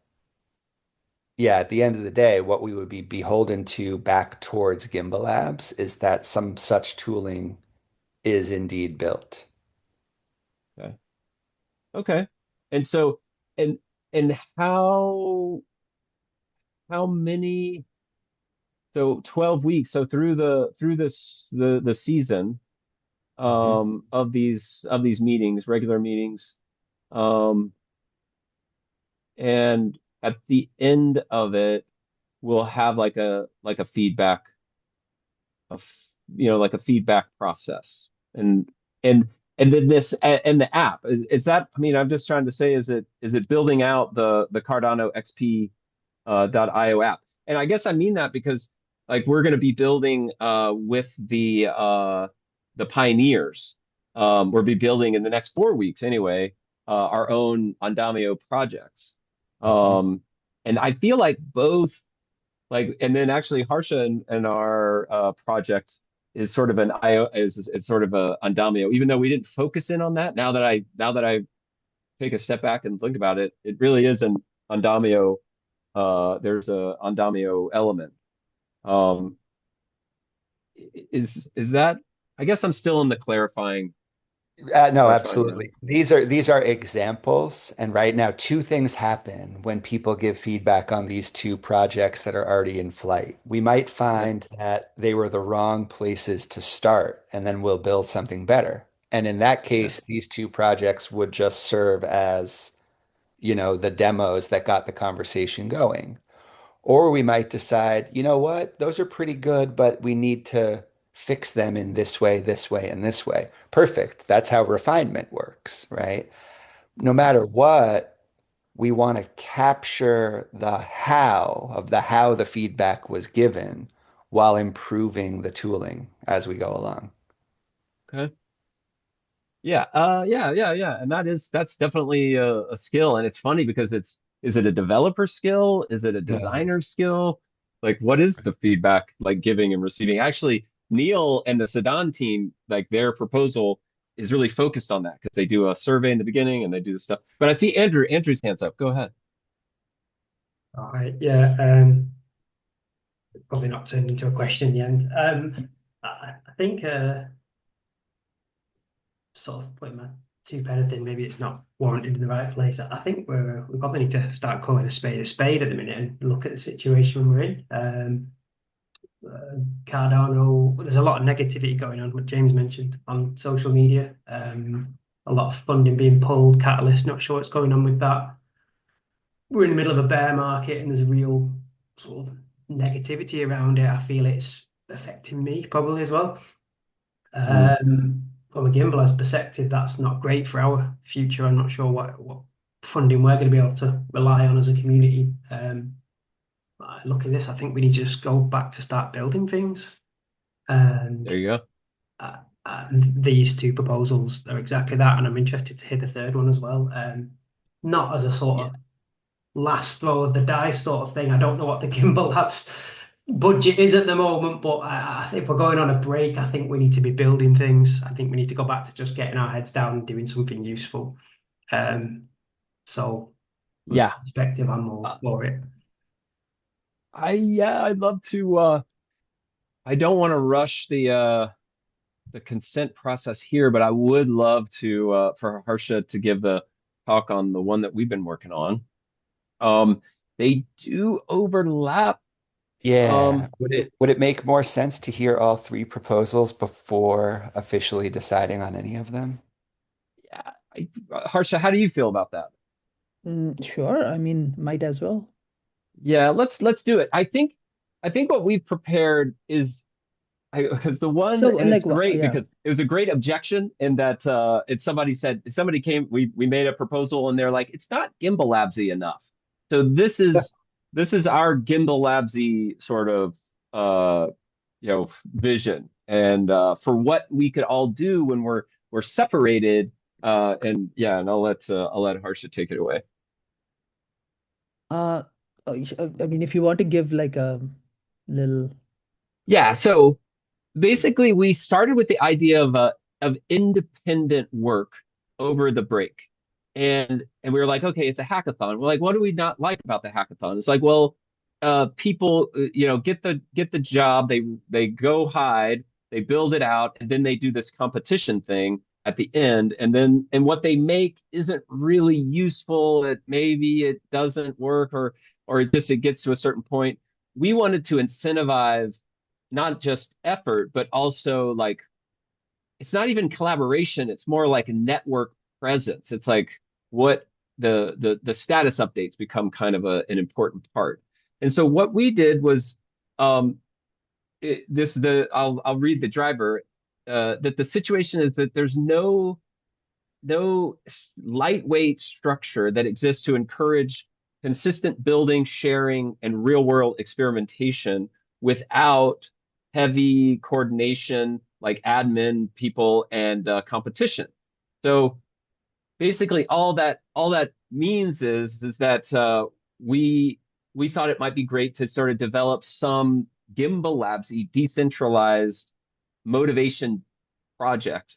yeah, at the end of the day, what we would be beholden to back towards Gimbalabs is that some such tooling is indeed built. Okay. Okay. And so and and how many, so 12 weeks, so through this the season Mhm. of these meetings, regular meetings, um and at the end of it we'll have like a feedback of like a feedback process, and then this and the app is that. I mean, I'm just trying to say, is it building out the Cardano XP .io app? And I guess I mean that because like we're going to be building with the pioneers. We'll be building in the next 4 weeks anyway, our own Andamio projects. And I feel like both, like, and then actually Harsha and our project is sort of an IO is sort of a Andamio, even though we didn't focus in on that. Now that I take a step back and think about it, it really is an Andamio. There's a Andamio element. Um, is that? I guess I'm still in the clarifying No, round. absolutely. These are examples, and right now, two things happen when people give feedback on these two projects that are already in flight. We might Okay. find that they were the wrong places to start, and then we'll build something better. And in that Yeah. case, these two projects would just serve as, the demos that got the conversation going. Or we might decide, you know what, those are pretty good, but we need to fix them in this way, and this way. Perfect. That's how refinement works, right? No matter what, we want to capture the how the feedback was given while improving the tooling as we go along. Okay. Yeah. Yeah. And that's definitely a skill. And it's funny because is it a developer skill? Is it a No. designer skill? Like, what is the feedback like giving and receiving? Actually, Neil and the Sedan team, like their proposal is really focused on that because they do a survey in the beginning and they do stuff. But I see Andrew's hands up. Go ahead. All right, yeah, probably not turned into a question in the end. I think sort of putting my two penny in, maybe it's not warranted in the right place. I think we probably need to start calling a spade at the minute and look at the situation we're in. Cardano, there's a lot of negativity going on, what James mentioned on social media. A lot of funding being pulled, Catalyst, not sure what's going on with that. We're in the middle of a bear market and there's a real sort of negativity around it. I feel it's affecting me probably as well. Mm, From a Gimbalabs perspective, that's not great for our future. I'm not sure what funding we're going to be able to rely on as a community. Look at this, I think we need to just go back to start building things. And there you go. these two proposals are exactly that. And I'm interested to hear the third one as well. Not as a sort Yeah. of last throw of the dice sort of thing. I don't know what the Gimbalabs budget is at the moment, but if we're going on a break, I think we need to be building things. I think we need to go back to just getting our heads down and doing something useful. So, from Yeah. that perspective, I'm more Uh, for it. I'd love to I don't want to rush the consent process here, but I would love to for Harsha to give the talk on the one that we've been working on. Um, they do overlap. Yeah. Um, Would it make more sense to hear all three proposals before officially deciding on any of them? yeah, Harsha, how do you feel about that? Sure, I mean, might as well. Yeah, let's do it. I think what we've prepared is because the one, So, and it's like, great yeah. because it was a great objection in that it's somebody came, we made a proposal and they're like, it's not Gimbal Labsy enough. So this is our Gimbal Labsy sort of vision and for what we could all do when we're separated. And yeah, and I'll let Harsha take it away. Uh, I mean, if you want to give like a little, Yeah, so basically we started with the idea of independent work over the break. And we were like, okay, it's a hackathon. We're like, what do we not like about the hackathon? It's like, well, people, get the job, they go hide, they build it out, and then they do this competition thing at the end. And what they make isn't really useful. Maybe it doesn't work or it gets to a certain point. We wanted to incentivize not just effort, but also like it's not even collaboration. It's more like a network presence. It's like what the status updates become kind of an important part. And so what we did was um, I'll read the driver, that the situation is that there's no lightweight structure that exists to encourage consistent building, sharing, and real world experimentation without heavy coordination like admin people and competition. So basically, all that means is that we thought it might be great to sort of develop some Gimbalabs decentralized motivation project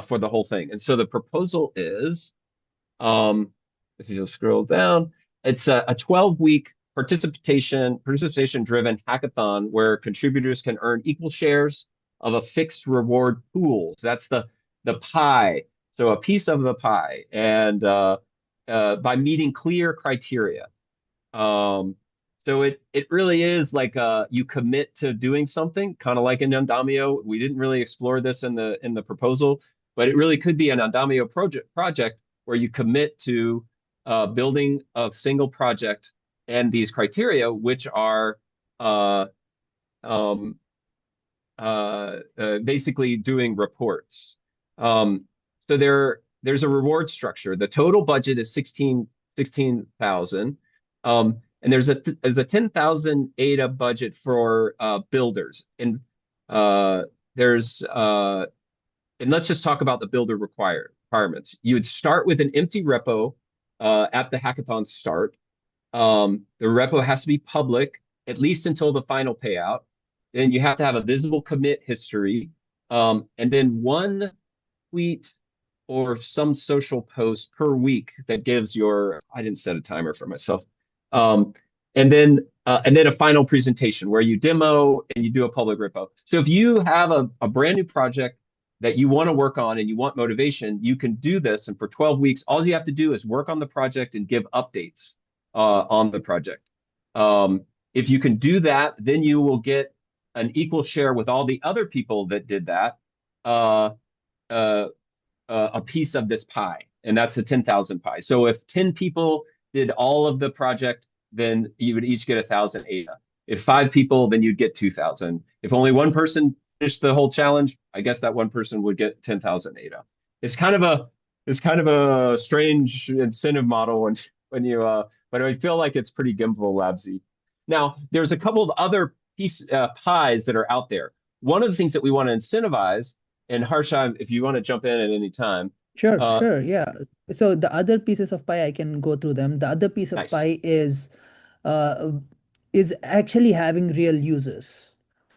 for the whole thing. And so the proposal is, um, if you just scroll down, it's a 12-week participation driven hackathon where contributors can earn equal shares of a fixed reward pool. So that's the pie. So a piece of the pie, and by meeting clear criteria. Um, so it really is like you commit to doing something, kind of like in Andamio. We didn't really explore this in the proposal, but it really could be an Andamio project where you commit to building a single project and these criteria, which are uh, um, basically doing reports. So there's a reward structure. The total budget is 16,000. And there's a 10,000 ADA budget for builders. And uh, there's and let's just talk about the builder requirements. You would start with an empty repo at the hackathon start. The repo has to be public, at least until the final payout. Then you have to have a visible commit history. And then one tweet or some social post per week that gives I didn't set a timer for myself. Um, and then a final presentation where you demo and you do a public repo. So if you have a brand new project that you want to work on and you want motivation, you can do this. And for 12 weeks, all you have to do is work on the project and give updates on the project. If you can do that, then you will get an equal share with all the other people that did that, uh, uh, a piece of this pie, and that's a 10,000 pie. So if 10 people did all of the project, then you would each get 1,000 ADA. If 5 people, then you'd get 2,000. If only one person finished the whole challenge, I guess that one person would get 10,000 ADA. It's kind of a strange incentive model when you but I feel like it's pretty Gimbal Labsy. Now, there's a couple of other pies that are out there. One of the things that we want to incentivize, and Harsha, if you want to jump in at any time. Sure, yeah. So the other pieces of pie, I can go through them. The other piece of Nice. pie uh, is actually having real users.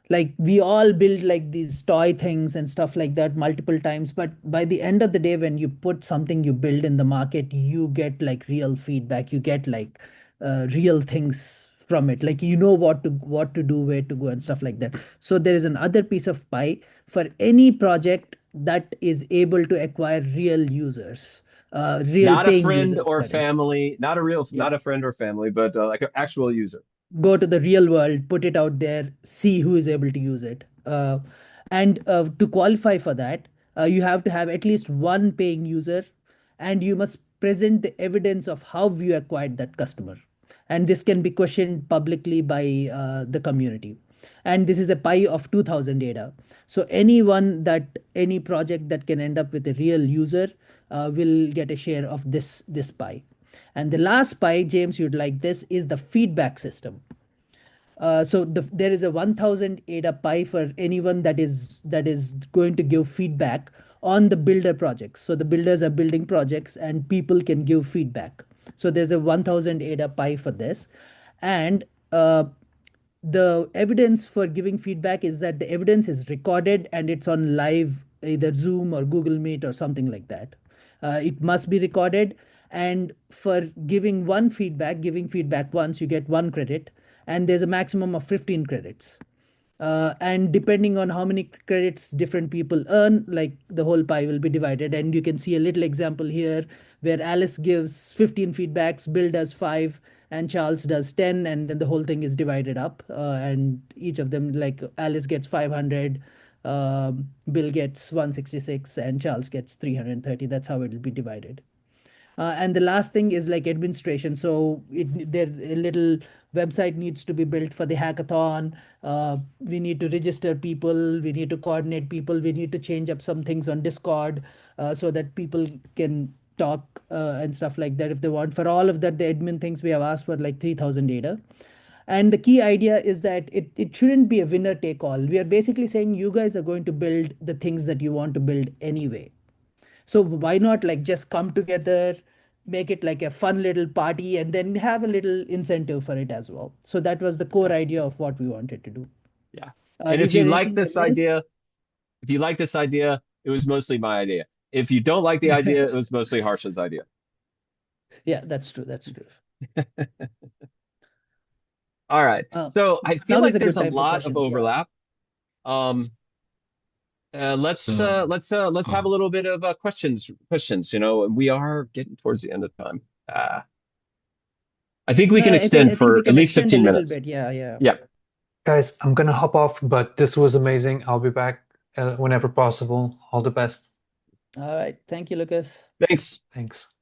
Like we all build like these toy things and stuff like that multiple times, but by the end of the day, when you put something you build in the market, you get like real feedback. You get like real things from it. Like you know what to do, where to go, and stuff like that. So there is another piece of pie for any project that is able to acquire real users, real Not a paying friend users. or That is, family, yeah. not a friend or family, but like an actual user. Go to the real world, put it out there, see who is able to use it. And to qualify for that, you have to have at least one paying user, and you must present the evidence of how you acquired that customer. And this can be questioned publicly by the community. And this is a pie of 2000 data. So any project that can end up with a real user will get a share of this pie. And the last pie, James, you'd like this, is the feedback system. There is a 1000 ADA pie for anyone that is going to give feedback on the builder projects. So the builders are building projects and people can give feedback. So there's a 1000 ADA pie for this. And the evidence for giving feedback is that the evidence is recorded and it's on live, either Zoom or Google Meet or something like that. It must be recorded. And for giving feedback once, you get 1 credit, and there's a maximum of 15 credits. And depending on how many credits different people earn, like the whole pie will be divided. And you can see a little example here where Alice gives 15 feedbacks, Bill does 5, and Charles does 10, and then the whole thing is divided up. And each of them, like Alice gets 500, Bill gets 166, and Charles gets 330. That's how it will be divided. And the last thing is like administration. So there a little website needs to be built for the hackathon. We need to register people. We need to coordinate people. We need to change up some things on Discord so that people can talk and stuff like that if they want. For all of that, the admin things we have asked for like 3,000 data. And the key idea is that it shouldn't be a winner take all. We are basically saying you guys are going to build the things that you want to build anyway. So why not like just come together, make it like a fun little party, and then have a little incentive for it as well. So that was the core idea of what we wanted to do. Yeah. And Is if you there like anything this you missed? idea, it was mostly my idea. If you don't like the idea, it was mostly Harsha's idea. Yeah, that's true. That's true. All right. Uh, So I feel now is like a there's good a time for lot of questions. Yeah. overlap. Let's So, have a oh, little bit of questions. You know, we are getting towards the end of time. I think we No, can I extend think we for at can least extend a 15 little minutes. bit. Yeah, yeah. Yeah. Guys, I'm gonna hop off, but this was amazing. I'll be back whenever possible. All the best. All right. Thank you, Lucas. Thanks. Thanks.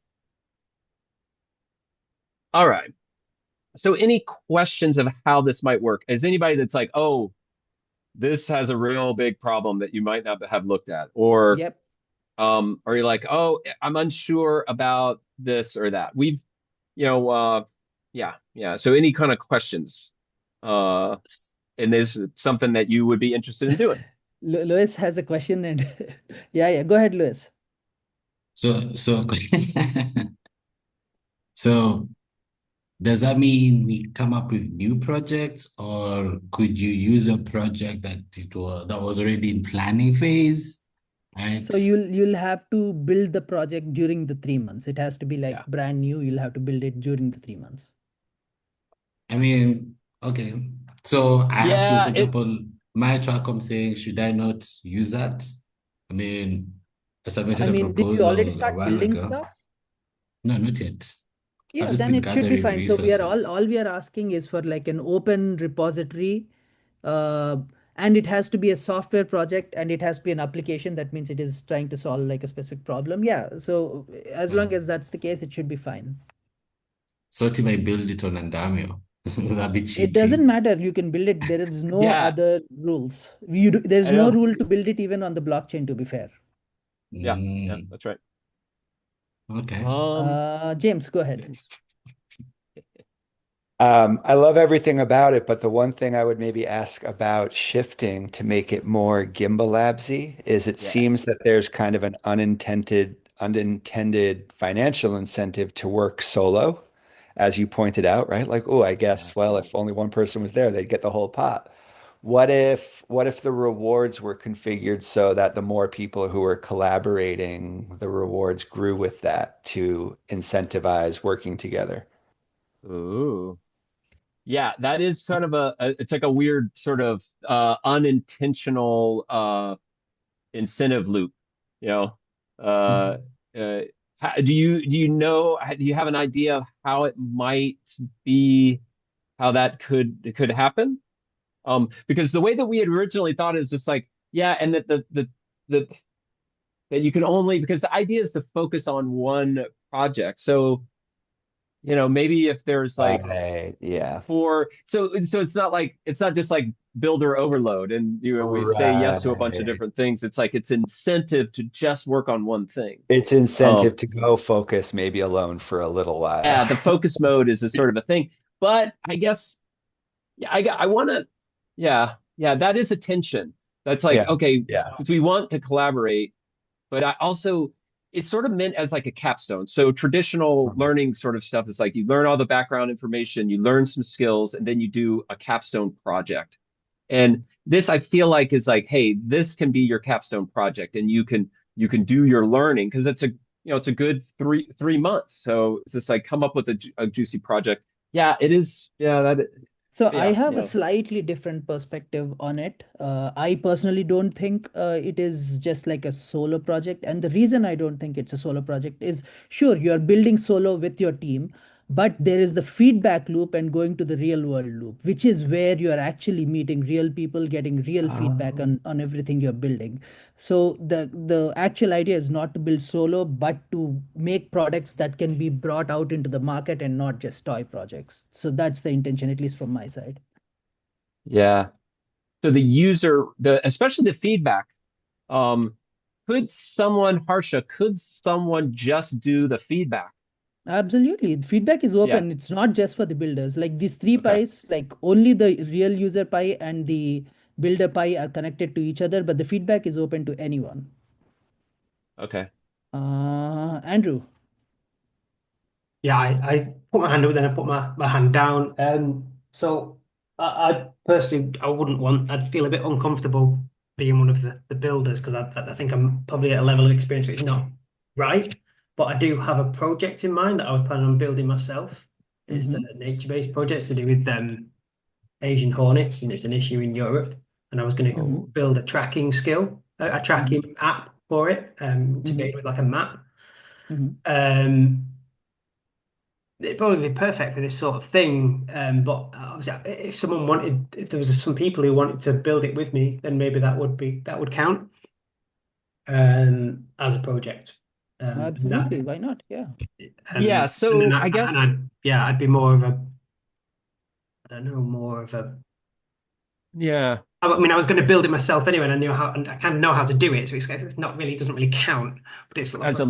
All right. So any questions of how this might work? Is anybody that's like, oh, this has a real big problem that you might not have looked at? Or Yep. or you're like, oh, I'm unsure about this or that. We've, you know, yeah. So any kind of questions? And this is something that you would be interested in doing. Louis has a question, and yeah. Go ahead, Louis. so, so does that mean we come up with new projects, or could you use a project that was already in planning phase, right? So you'll have to build the project during the 3 months. It has to be like Yeah. brand new. You'll have to build it during the 3 months. I mean, okay. So I have to, Yeah, for example, my Tracom thing, should I not use that? I mean, I submitted I a mean, did you already proposal a start while building ago. stuff? No, not yet. I've Yeah, just then been it should be gathering fine. So we are resources. all we are asking is for like an open repository, uh, and it has to be a software project, and it has to be an application. That means it is trying to solve like a specific problem. Yeah. So as long as that's the case, it should be fine. So if I build it on Andamio, would that be It doesn't cheating? matter. You can build it. There is no yeah, other rules. There's I no know. rule to build it even on the blockchain, to be fair. Yeah, Mm, that's right. okay. James, go ahead. James. I love everything about it, but the one thing I would maybe ask about shifting to make it more Gimbalabsy is it Yeah. seems that there's kind of an unintended financial incentive to work solo, as you pointed out, right? Like, oh, I guess, well, if only one person was there, they'd get the whole pot. What if the rewards were configured so that the more people who were collaborating, the rewards grew with that to incentivize working together? Ooh. Yeah, that is sort of it's like a weird sort of unintentional incentive loop, you know. Uh, uh, do you have an idea of how it might be, how that could happen? Because the way that we had originally thought is just like, yeah, and the that you can only, because the idea is to focus on one project. So, you know, maybe if there's like Right, yeah. so it's not just like builder overload and we say yes to a bunch of Right. different things. It's like it's incentive to just work on one thing. It's Um, incentive to go focus maybe alone for a little while. yeah, the focus mode is a sort of a thing. But I guess yeah, I want to yeah, that is a tension. That's like, Yeah, okay, yeah. if we want to collaborate, but I also it's sort of meant as like a capstone. So traditional learning sort of stuff is like you learn all the background information, you learn some skills, and then you do a capstone project. And this I feel like is like, hey, this can be your capstone project, and you can do your learning because it's a good three months. So it's just like come up with a juicy project. Yeah, it is. Yeah, So I yeah, have a yeah. slightly different perspective on it. I personally don't think it is just like a solo project. And the reason I don't think it's a solo project is, sure, you're building solo with your team, But there is the feedback loop and going to the real world loop, which is where you are actually meeting real people, getting real feedback Oh. on everything you're building. So the actual idea is not to build solo, but to make products that can be brought out into the market and not just toy projects. So that's the intention, at least from my side. Yeah. So the user, especially the feedback, um, could someone just do the feedback? Absolutely. Feedback is Yeah. open. It's not just for the builders. Like these three Okay. pies, like only the real user pie and the builder pie are connected to each other, but the feedback is open to anyone. Okay. Andrew. Yeah, I put my hand up, then I put my hand down. So I personally, I wouldn't want, I'd feel a bit uncomfortable being one of the builders because I think I'm probably at a level of experience which is not right. But I do have a project in mind that I was planning on building myself. It's a Mm-hmm. nature-based project to do with Asian hornets, and it's an issue in Europe. And I was going to Mm-hmm. build a tracking skill, a Mm-hmm. tracking app for it, integrated with like a map. Mm-hmm. Um, it'd probably be perfect for this sort of thing. But obviously, if someone wanted, if there was some people who wanted to build it with me, then maybe that would count as a project. And that, Absolutely. Why not? Yeah. Yeah. and then So I guess, I'd be more of a, I don't know, more of a. yeah, I mean, I was going to build it myself anyway, and I knew how, and I kind of know how to do it. So it's not really, it doesn't really count. But it's sort of like,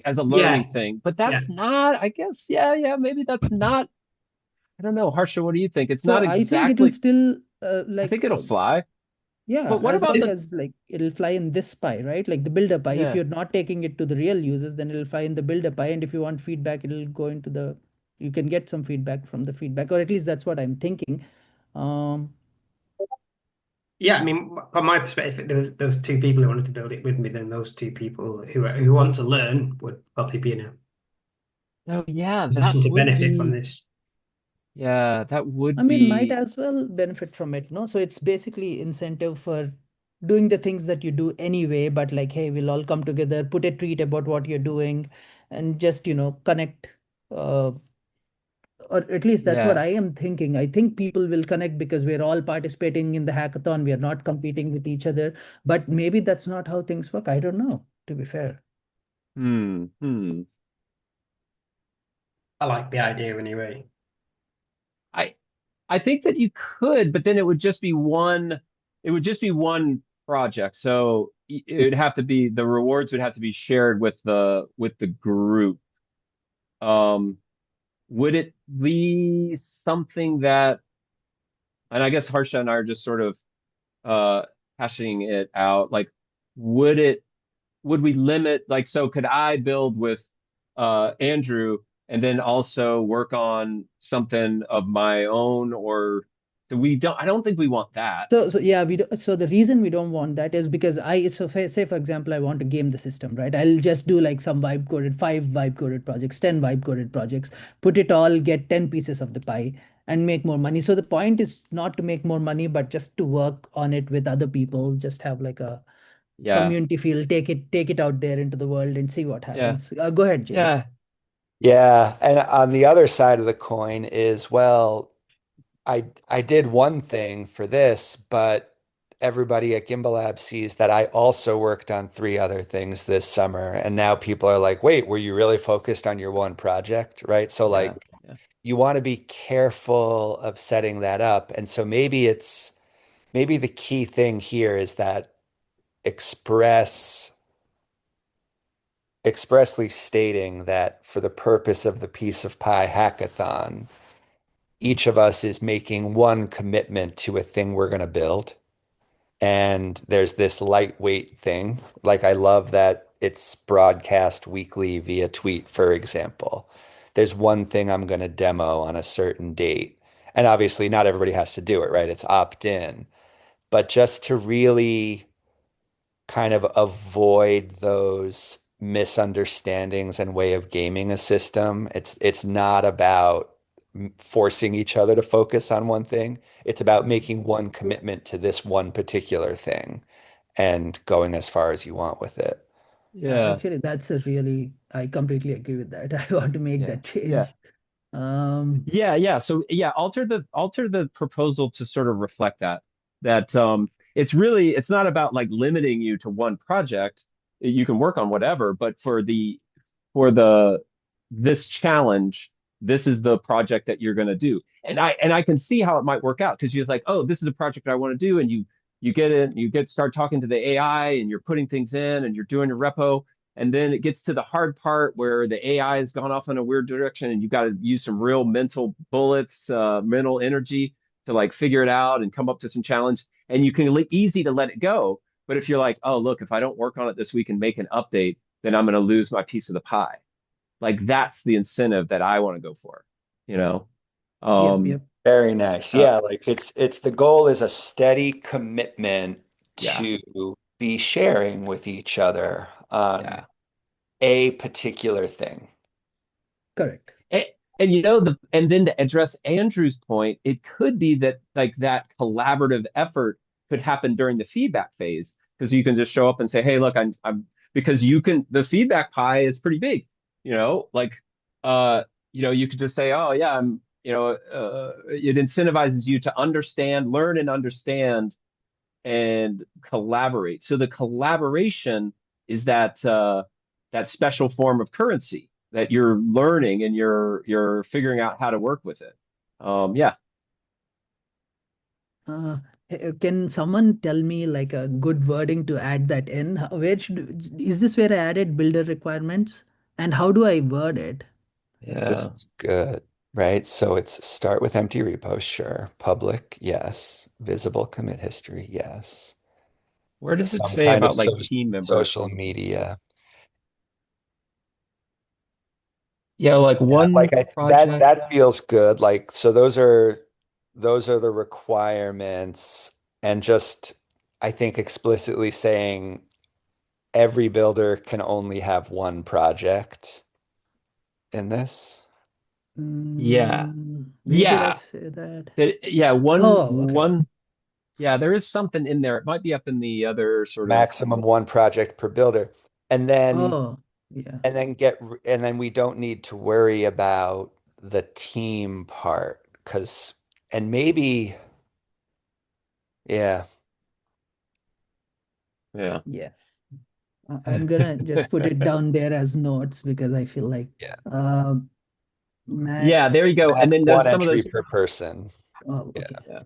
as a yeah, learning thing, but yeah. that's not, I guess, yeah, maybe that's not, I don't know. Harsha, what do you think? It's So not I think it will exactly, still I like think it'll fly, yeah, but what as about long the, as like it'll fly in this pie, right? Like the builder pie. If yeah, you're not taking it to the real users, then it'll fly in the builder pie. And if you want feedback, it'll go into the, you can get some feedback from the feedback, or at least that's what I'm thinking. Um, Yeah, I mean, from my perspective, there was two people who wanted to build it with me. Then those two people who want to learn would probably be in a oh, yeah, that position to would benefit from be, this. yeah, that I would mean, might be, as well benefit from it, no? So it's basically incentive for doing the things that you do anyway, but like, hey, we'll all come together, put a tweet about what you're doing, and just, connect. Uh, or at least that's what yeah. I am thinking. I think people will connect because we're all participating in the hackathon. We are not competing with each other, but maybe that's not how things work. I don't know, to be fair. Hmm. I like the idea anyway. I, I think that you could, but then it would just be one project. So it would have to be, the rewards would have to be shared with the group. Um, would it be something that, and I guess Harsha and I are just sort of uh hashing it out. Like, would it would we limit, like, so could I build with Andrew and then also work on something of my own, or so we don't, I don't think we want that. So yeah, we do, so the reason we don't want that is because say for example I want to game the system, right? I'll just do like some vibe coded, 5 vibe coded projects, 10 vibe coded projects, put it all, get 10 pieces of the pie, and make more money. So the point is not to make more money, but just to work on it with other people, just have like a Yeah. community feel, take it out there into the world and see what Yeah. happens. Go ahead, James. Yeah. Yeah, and on the other side of the coin is, well, I did one thing for this, but everybody at Gimbalab sees that I also worked on three other things this summer, and now people are like, "Wait, were you really focused on your one project?" Right? So Yeah. like Yeah. you want to be careful of setting that up. And so maybe the key thing here is that express expressly stating that for the purpose of the piece of pie hackathon, each of us is making one commitment to a thing we're going to build. And there's this lightweight thing. Like, I love that it's broadcast weekly via tweet, for example. There's one thing I'm going to demo on a certain date. And obviously, not everybody has to do it, right? It's opt in. But just to really kind of avoid those misunderstandings and way of gaming a system. It's not about forcing each other to focus on one thing. It's about making one commitment to this one particular thing and going as far as you want with it. Yeah. Actually, that's a really, I completely agree with that. I want to make Yeah. that Yeah. change. Yeah. So yeah, alter the proposal to sort of reflect that it's not about like limiting you to one project. You can work on whatever, but for the this challenge, this is the project that you're going to do. And I can see how it might work out because you're like, oh, this is a project I want to do, and you get it, you get start talking to the AI, and you're putting things in, and you're doing a repo, and then it gets to the hard part where the AI has gone off in a weird direction, and you got to use some real mental bullets, mental energy to like figure it out and come up to some challenge. And you can easy to let it go. But if you're like, oh, look, if I don't work on it this week and make an update, then I'm going to lose my piece of the pie. Like that's the incentive that I want to go for, you know? Yep, Um, yep. Very nice. uh, Yeah, like it's the goal is a steady commitment yeah, to be sharing with each other on yeah. a particular thing. Correct. And, and then to address Andrew's point, it could be that like that collaborative effort could happen during the feedback phase because you can just show up and say, hey, look, I'm because the feedback pie is pretty big, like, uh, you could just say, oh yeah, it incentivizes you to understand, learn and understand and collaborate. So the collaboration is that special form of currency that you're learning and you're figuring out how to work with it. Yeah. Uh, can someone tell me like a good wording to add that in? Where is this where I added builder requirements? And how do I word it? This Yeah. is good, right? So it's start with empty repos, sure. Public, yes. Visible commit history, yes. Where does it Some say kind of about like team social members? media. Yeah, like Yeah, one like that project. that feels good. Like so those are the requirements and just I think explicitly saying every builder can only have one project in this. Yeah. Where did I Yeah. say that? Yeah, one Oh, okay. one yeah, there is something in there. It might be up in the other sort of Maximum one project per builder. And then Oh, yeah. and then get and then we don't need to worry about the team part because and maybe yeah. yeah. Yeah. I'm gonna just put it down there as notes because I feel like Yeah. Yeah, max. there you go. And Max then one there's some of entry those per person. Oh, Yeah. okay. yeah.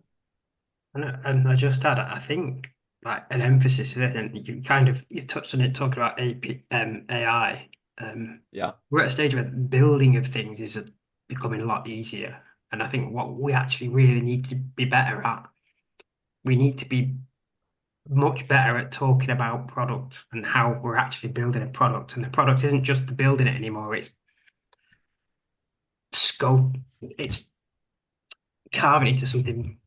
And I just had, I think, like an emphasis with it, and you touched on it talking about AI. Yeah. We're at a stage where building of things is becoming a lot easier, and I think what we actually really need to be better at, we need to be much better at talking about product and how we're actually building a product, and the product isn't just the building it anymore; it's scope, it's carving it into something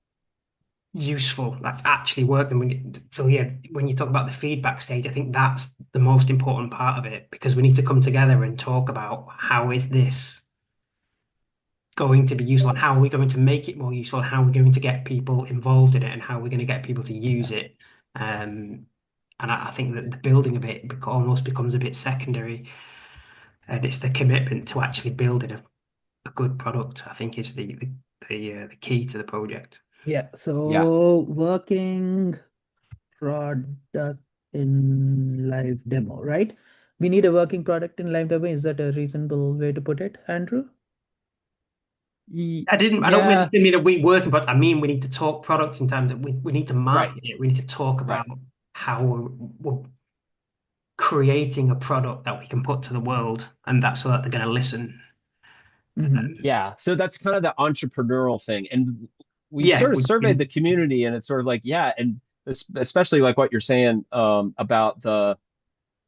useful that's actually worked. And so yeah, when you talk about the feedback stage, I think that's the most important part of it because we need to come together and talk about how is this going to be useful and how are we going to make it more useful and how we're going to get people involved in it and how we're going to get people to use it. And I think that the building of it almost becomes a bit secondary, and it's the commitment to actually building a good product. I think is the key to the project. Yeah. Yeah. So working product in live demo, right? We need a working product in live demo. Is that a reasonable way to put it, Andrew? I don't mean Yeah. that we working, but I mean we need to talk product in terms of we need to Right. market it. We need to talk Right. about how we're creating a product that we can put to the world, and that's so that they're going to listen. Yeah. So that's kind of the entrepreneurial thing. And we Yeah, sort of surveyed the community and it's sort of like, yeah. And especially like what you're saying, about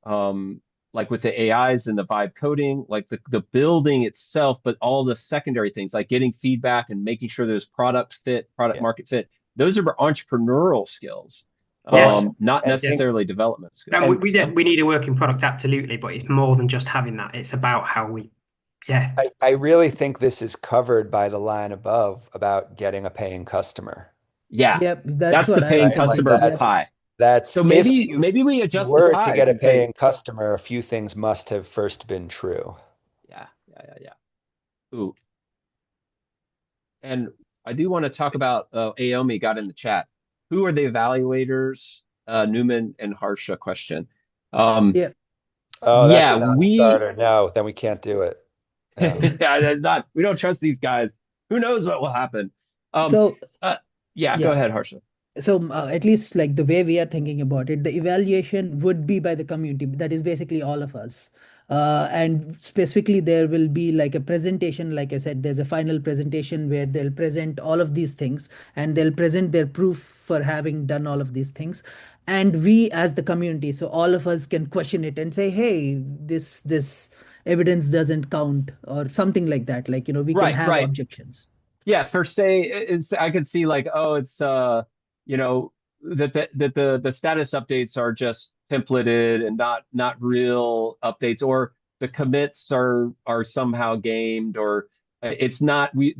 um, like with the AIs and the vibe coding, like the building itself, but all the secondary things like getting feedback and making sure there's product Yeah. market fit. Those are entrepreneurial skills, yes, Well, not and yeah. think necessarily development And skills. and we need a working product absolutely, but it's more than just having that. It's about how yeah, I really think this is covered by the line above about getting a paying customer, Yeah, Yep, that's that's the what I was paying right? Like thinking. customer Yep. that's pie. So if maybe we you adjust the were to get pies a and say, paying customer, a few things must have first been true. yeah, yeah, yeah, yeah. Ooh. and I do want to talk about Aomi got in the chat. Who are the evaluators? Newman and Harsha question. Yeah. Oh, that's Yeah, a non-starter. No, then we can't do it. No. we don't trust these guys. Who knows what will happen? Um, So yeah, go yeah. ahead, Harsha. So at least like the way we are thinking about it, the evaluation would be by the community. That is basically all of us. And specifically, there will be like a presentation. Like I said, there's a final presentation where they'll present all of these things and they'll present their proof for having done all of these things. And we, as the community, so all of us can question it and say, hey, this evidence doesn't count or something like that. Like, we can Right, have right. objections. Yeah, for say it's I could see like, oh, it's you know, that the status updates are just templated and not real updates, or the commits are somehow gamed, or it's not we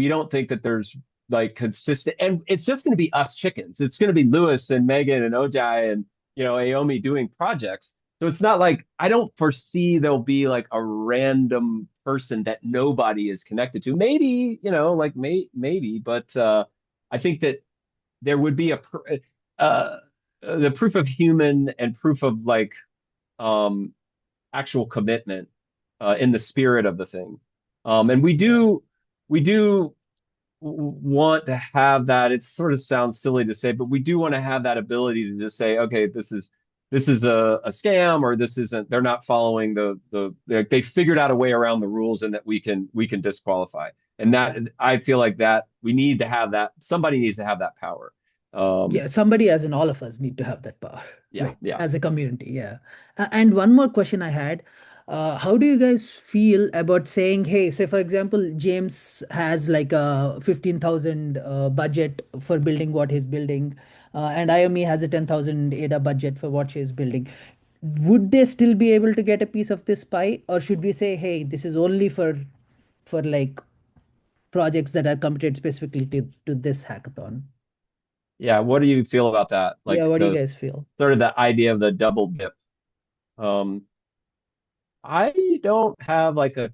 don't think that there's like consistent, and it's just going to be us chickens. It's going to be Lewis and Megan and Ojai and Aomi doing projects. So it's not like I don't foresee there'll be like a random person that nobody is connected to. Maybe, like maybe, but I think that there would be uh, the proof of human and proof of like um, actual commitment in the spirit of the thing. And we do want to have that. It sort of sounds silly to say, but we do want to have that ability to just say, okay, this is a scam, or this isn't. They're not following they figured out a way around the rules, and that we can disqualify. And that I feel like that we need to have that. Somebody needs to have that power. Yeah, somebody, as in all of us, need to have that power, Yeah, like yeah. as a community. Yeah. And one more question I had, how do you guys feel about saying, hey, say for example, James has like a 15,000 budget for building what he's building, and Iomi has a 10,000 ADA budget for what she's building. Would they still be able to get a piece of this pie, or should we say, hey, this is only for like projects that are committed specifically to this hackathon? Yeah, what do you feel about that? Yeah, Like what do you the guys feel? sort of the idea of the double dip. Um, I don't have like a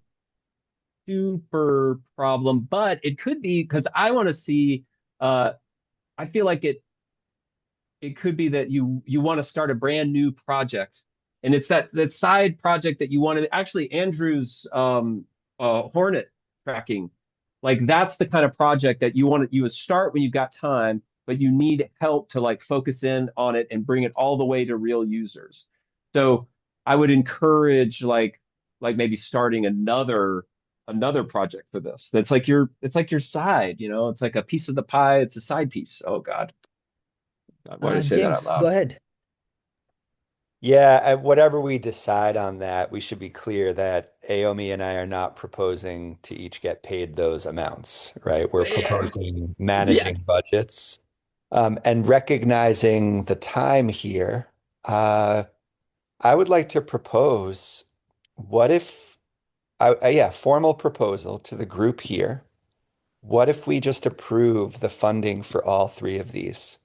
super problem, but it could be because I want to see. Uh, I feel like it could be that you want to start a brand new project, and it's that side project that you want to actually Andrew's Hornet tracking, like that's the kind of project that you would start when you got time, but you need help to like focus in on it and bring it all the way to real users. So I would encourage like maybe starting another project for this. It's like your side, it's like a piece of the pie. It's a side piece. Oh God, why did I say that out James, go loud? ahead. Yeah, and whatever we decide on that, we should be clear that Aomi and I are not proposing to each get paid those amounts, right? We're Yeah, proposing yeah. managing budgets, and recognizing the time here. I would like to propose, what if, yeah, formal proposal to the group here. What if we just approve the funding for all three of these?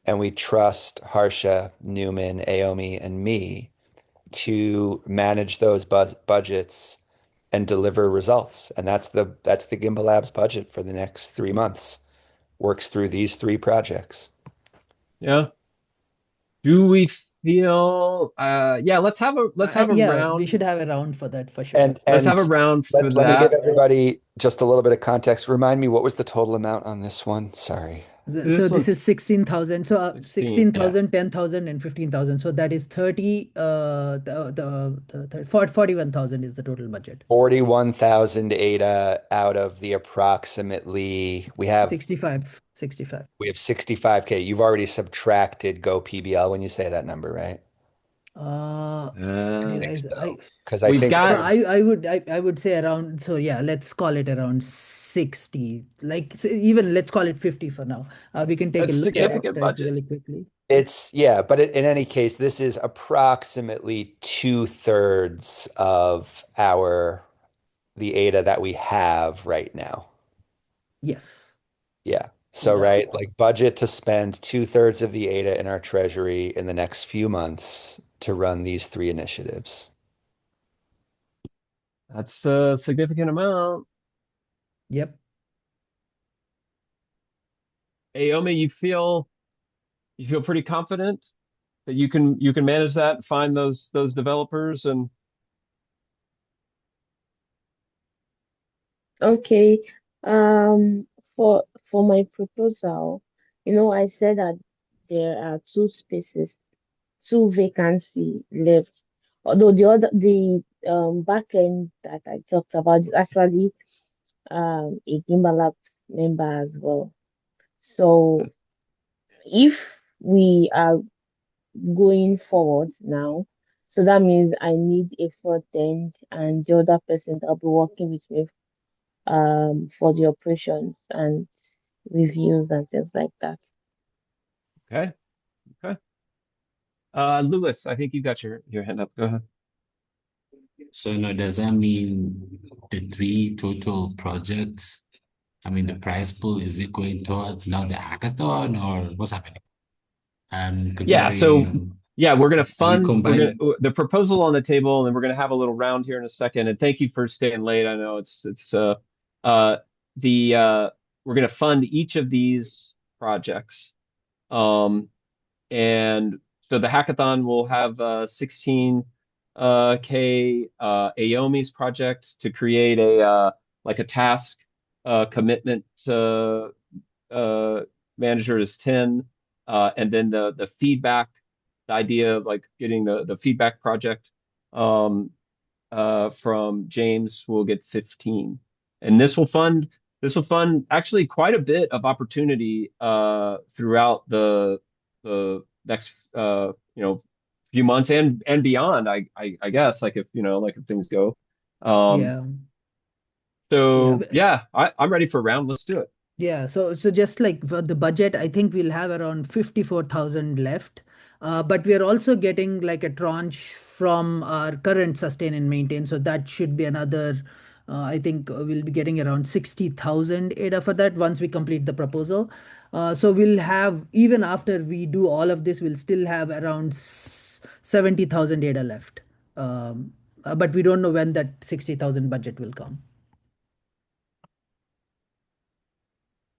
And we trust Harsha, Newman, Aomi, and me to manage those budgets and deliver results. And that's the Gimbalabs budget for the next 3 months. Works through these three projects. Yeah. Do we feel yeah, let's have a Yeah, we round. should have a round for that for sure. And Let's have and a round for let me give that. everybody just a little bit of context. Remind me, what was the total amount on this one? Sorry. So This this is one's 16,000. So 16. Yeah. 16,000, 10,000, and 15,000. So that is 30, the 41,000 is the total budget. 41,000 ADA out of the approximately, we have 65, 65. 65K. You've already subtracted Go PBL when you say that number, right? I I need, think I so. Because I We've think so got there's I would say around, so yeah, let's call it around 60. Like even let's call it 50 for now. We can take a a look at significant it budget. really quickly. yeah, but in any case, this is approximately 2/3 of the ADA that we have right now. Yes. Yeah. So, Yeah. right, like budget to spend 2/3 of the ADA in our treasury in the next few months to run these three initiatives. That's a significant amount. Yep. Aomi, you feel pretty confident that you can manage that and find those developers and Okay. Um, for my proposal, I said that there are two spaces, two vacancy left. Although the back end that I talked about is actually a Gimbalabs member as well. So if we are going forward now, so that means I need a front end and the other person that'll be working with me for the operations and reviews and things like that. okay, okay. Lewis, I think you got your hand up. Go ahead. So now does that mean the three total projects? I mean, the prize pool, is it going towards now the hackathon or what's happening? Yeah, so Considering yeah, we're gonna are you fund we're gonna combine the proposal on the table, and we're gonna have a little round here in a second. And thank you for staying late. I know it's uh the we're gonna fund each of these projects. Um and so the hackathon will have 16 K Aomi's project to create a like a task commitment uh, manager is 10. And then the feedback, the idea of like getting the feedback project um, from James will get 15. And this will fund actually quite a bit of opportunity throughout the next few months and beyond. I guess like if things go. Um, Yeah. Yeah. so yeah, I'm ready for a round. Let's do it. Yeah, so just like for the budget, I think we'll have around 54,000 left. But we are also getting like a tranche from our current sustain and maintain. So that should be another, I think we'll be getting around 60,000 ADA for that once we complete the proposal. So we'll have, even after we do all of this, we'll still have around 70,000 ADA left. But we don't know when that 60,000 budget will come.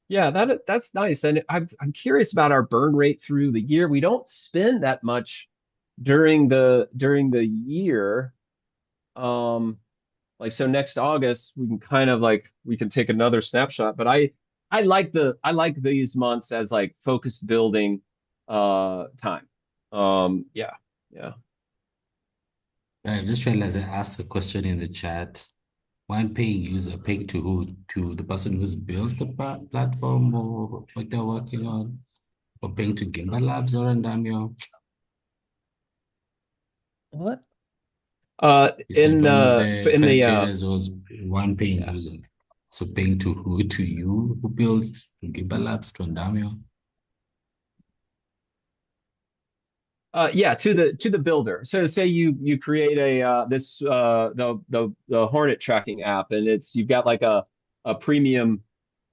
Yeah, that's nice. And I'm curious about our burn rate through the year. We don't spend that much during the year. Um, like so next August we can kind of like we can take another snapshot. But I like these months as like focused building time. Yeah, yeah. I just realized I asked a question in the chat. One paying user paying to who? To the person who's built the platform or what they're working on? Or paying to Gimbalabs or Andamio? What? You said In one of the in the criteria was one paying user. So paying to who? To you who built to Gimbalabs to Andamio? Yeah, to the builder. So say you create a this the Hornet tracking app, and you've got like a premium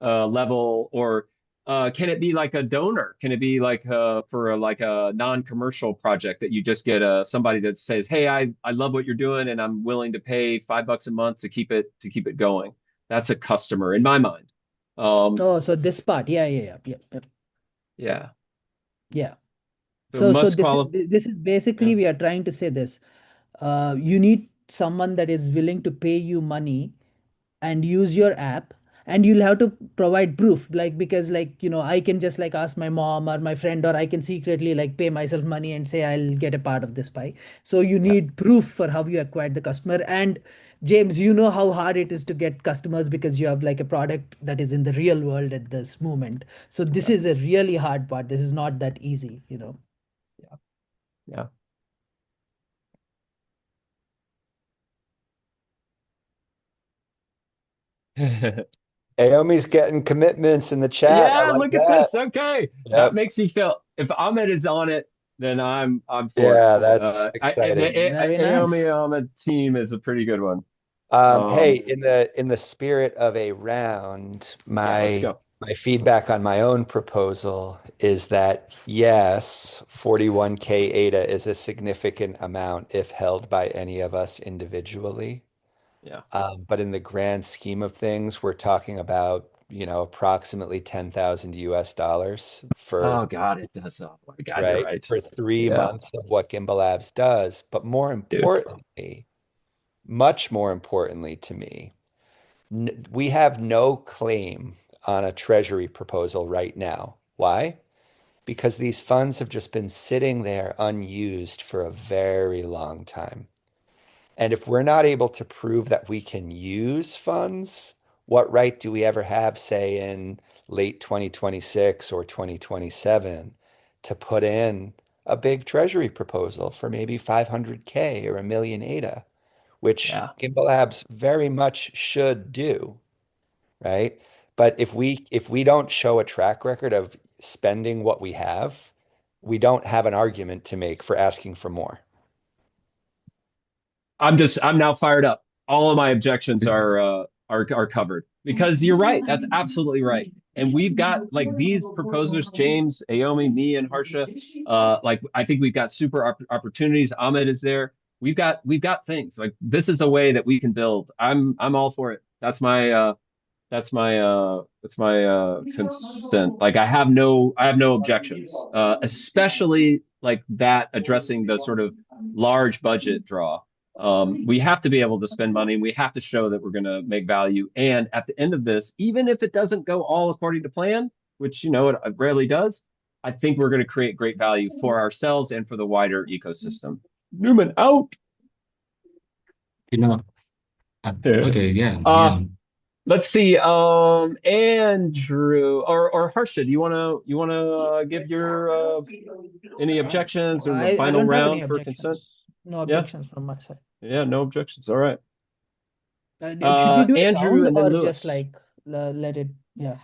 level, or can it be like a donor? Can it be like for like a non-commercial project that you just get somebody that says, "Hey, I love what you're doing, and I'm willing to pay $5 a month to keep it going." That's a customer in my mind. Um, Oh, so this part. Yeah, yeah, yeah, yeah, yeah. yeah. Yeah. So So must this is qualify. this is Yeah. basically we are trying to say this. You need someone that is willing to pay you money and use your app, and you'll have to provide proof, like, because like I can just like ask my mom or my friend, or I can secretly like pay myself money and say I'll get a part of this pie. So you Yeah. need proof for how you acquired the customer. And James, you know how hard it is to get customers because you have like a product that is in the real world at this moment. So this Yeah. is a really hard part. This is not that easy. Yeah. Yeah. Aomi's getting commitments in the chat. I Yeah, like look at that. this. Okay. That Yep. makes me feel if Ahmed is on it, then I'm for it. Yeah, that's exciting. Very Aomi nice. on the team is a pretty good one. Hey, Um, in the spirit of a round, yeah, let's my go. my feedback on my own proposal is that yes, 41K ADA is a significant amount if held by any of us individually. Yeah. But in the grand scheme of things, we're talking about approximately 10,000 US dollars for Oh God, it does. Oh my God, you're right right. for 3 months of what Gimbalabs does. But more Dude. importantly, much more importantly to me, we have no claim on a treasury proposal right now. Why? Because these funds have just been sitting there unused for a very long time. And if we're not able to prove that we can use funds, what right do we ever have, say, in late 2026 or 2027 to put in a big treasury proposal for maybe 500K or a million ADA, which Yeah. Gimbal Labs very much should do, right? But if we don't show a track record of spending what we have, we don't have an argument to make for asking for more. I'm now fired up. All of my objections are covered because you're right. That's absolutely right. And we've got like these proposers, James, Aomi, me, and Harsha. Like I think we've got super opportunities. Ahmed is there. We've got things like this is a way that we can build. I'm all for it. That's my consent. Like I have no objections. Especially like that addressing the sort of large budget draw. We have to be able to spend money and we have to show that we're going to make value. And at the end of this, even if it doesn't go all according to plan, which it rarely does, I think we're going to create great value for ourselves and for the wider ecosystem. Newman out. You know, okay, yeah, Uh, yeah. Let's see. Andrew or Harsha, do you wanna give your any objections or the I final don't have any round for consent? objections. No Yeah, objections from my side. yeah, no objections. All right. Should we do a Andrew round and then or just Lewis. like let it? Yeah.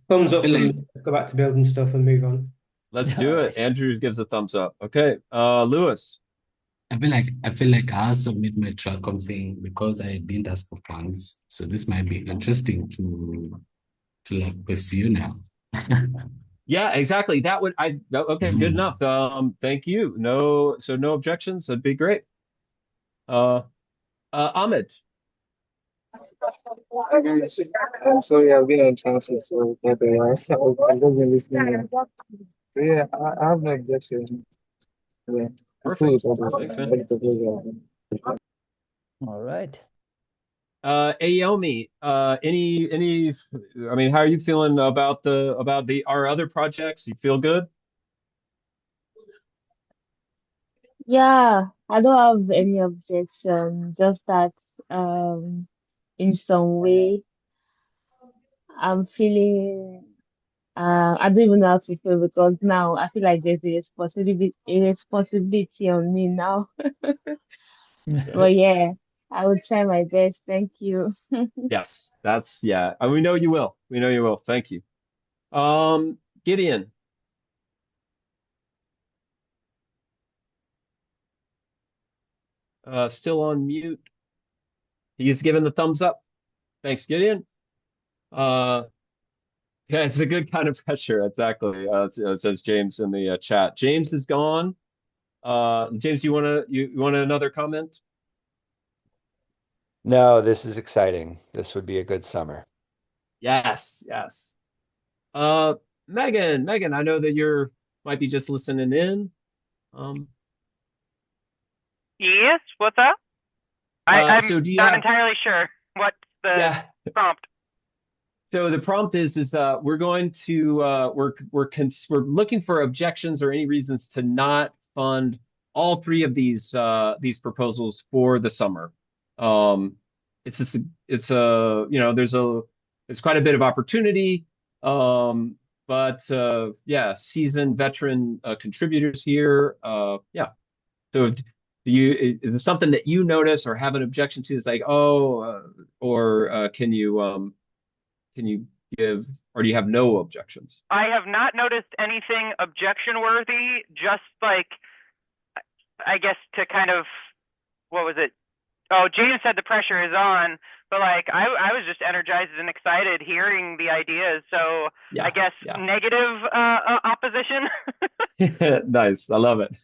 Thumbs up feel from like me. Let's go back to building stuff and move on. Let's All do it. right. Andrew gives a thumbs up. Okay. Lewis. I feel like I'll submit my Tracom thing because I didn't ask for funds. So this might be interesting to like pursue now. Yeah, exactly. That would I okay, good Mm. enough. Thank you. No objections. That'd be great. Uh Ahmed. Hi guys. I'm sorry, I've been on transit for quite a while. I've just been listening. So yeah, I have no objection. Yeah, I'm cool Perfect. with what Thanks, man. what the proposal. All right. Aomi, any I mean, how are you feeling about the our other projects? You feel good? Yeah, I don't have any objection. Just that in some way I'm feeling I don't even know how to feel because now I feel like there's a responsibility on me now. Right. But yeah, I will try my best. Thank you. Yes, that's yeah. We know you will. We know you will. Thank you. Gideon, still on mute. He's given the thumbs up. Thanks, Gideon. Uh, yeah, it's a good kind of pressure. Exactly. Says James in the chat. James is gone. James, you want another comment? No, this is exciting. This would be a good summer. Yes, yes. Uh, Megan, I know that you're might be just listening in. Um, Yes, what's up? I'm so do you not have, entirely sure what's the yeah. prompt. So the prompt is we're going to we're looking for objections or any reasons to not fund all three of these proposals for the summer. Um, it's just, it's a there's quite a bit of opportunity. But yeah, seasoned veteran contributors here. Yeah. So is it something that you notice or have an objection to? It's like, or can you give, or do you have no objections? I have not noticed anything objection worthy, just like, I guess to kind of, what was it? Oh, James said the pressure is on, but like I was just energized and excited hearing the ideas. So I Yeah, guess yeah. negative opposition. Nice. I love it.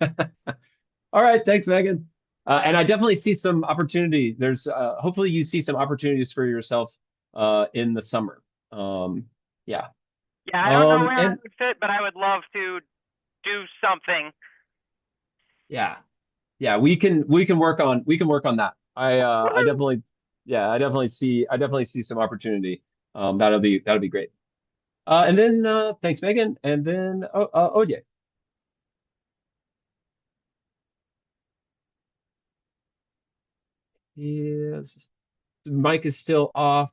All right. Thanks, Megan. And I definitely see some opportunity. There's hopefully you see some opportunities for yourself in the summer. Yeah. Yeah, I don't know where I And would fit, but I would love to do something. yeah, yeah, we can work on that. I definitely, yeah, I definitely see some opportunity. That'll be great. And then thanks, Megan, and then Oye. Yes, mic is still off,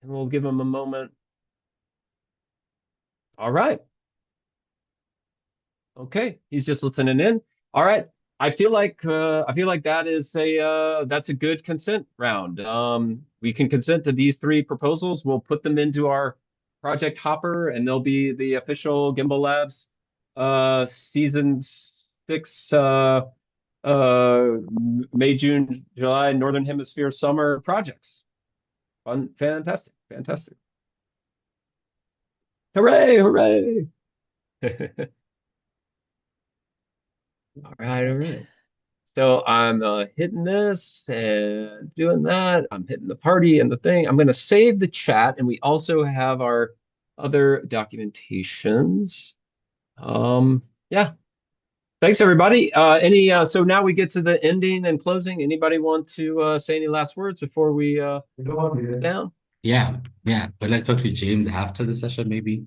and we'll give him a moment. All right. Okay, he's just listening in. All right. I feel like that is a that's a good consent round. We can consent to these three proposals. We'll put them into our project hopper, and they'll be the official Gimbal Labs season 6 May, June, July, Northern Hemisphere summer projects. Fun, fantastic, fantastic. Hooray, hooray. All right, all right. So I'm hitting this and doing that. I'm hitting the party and the thing. I'm going to save the chat, and we also have our other documentations. Yeah. Thanks, everybody. So now we get to the ending and closing. Anybody want to say any last words before we down? Yeah, yeah. But let's talk to James after the session, maybe.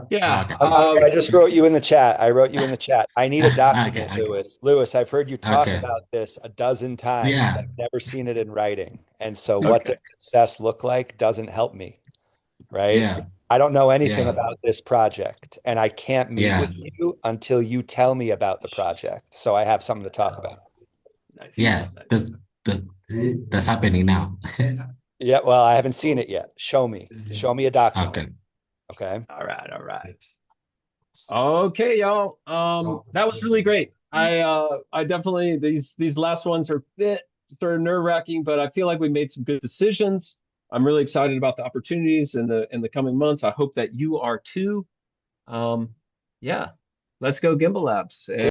Yeah. Okay. I just wrote you in the chat. I wrote you in the chat. I need a document, Okay. Lewis. Lewis, I've heard you talk Okay. about this a dozen times, Yeah. but I've never seen it in writing. And so what Okay. does success look like doesn't help me, right? Yeah. I don't know anything Yeah. about this project, and I can't meet Yeah. with you until you tell me about the project. So I have something to talk about. Nice. Yeah. Nice. That's happening now. Yeah, well, I haven't seen it yet. Show me. Show me a document. Okay. Okay. All right. All right. Okay, y'all. That was really great. I definitely these last ones are a bit sort of nerve-wracking, but I feel like we made some good decisions. I'm really excited about the opportunities in the coming months. I hope that you are too. Yeah, let's go Gimbal Labs.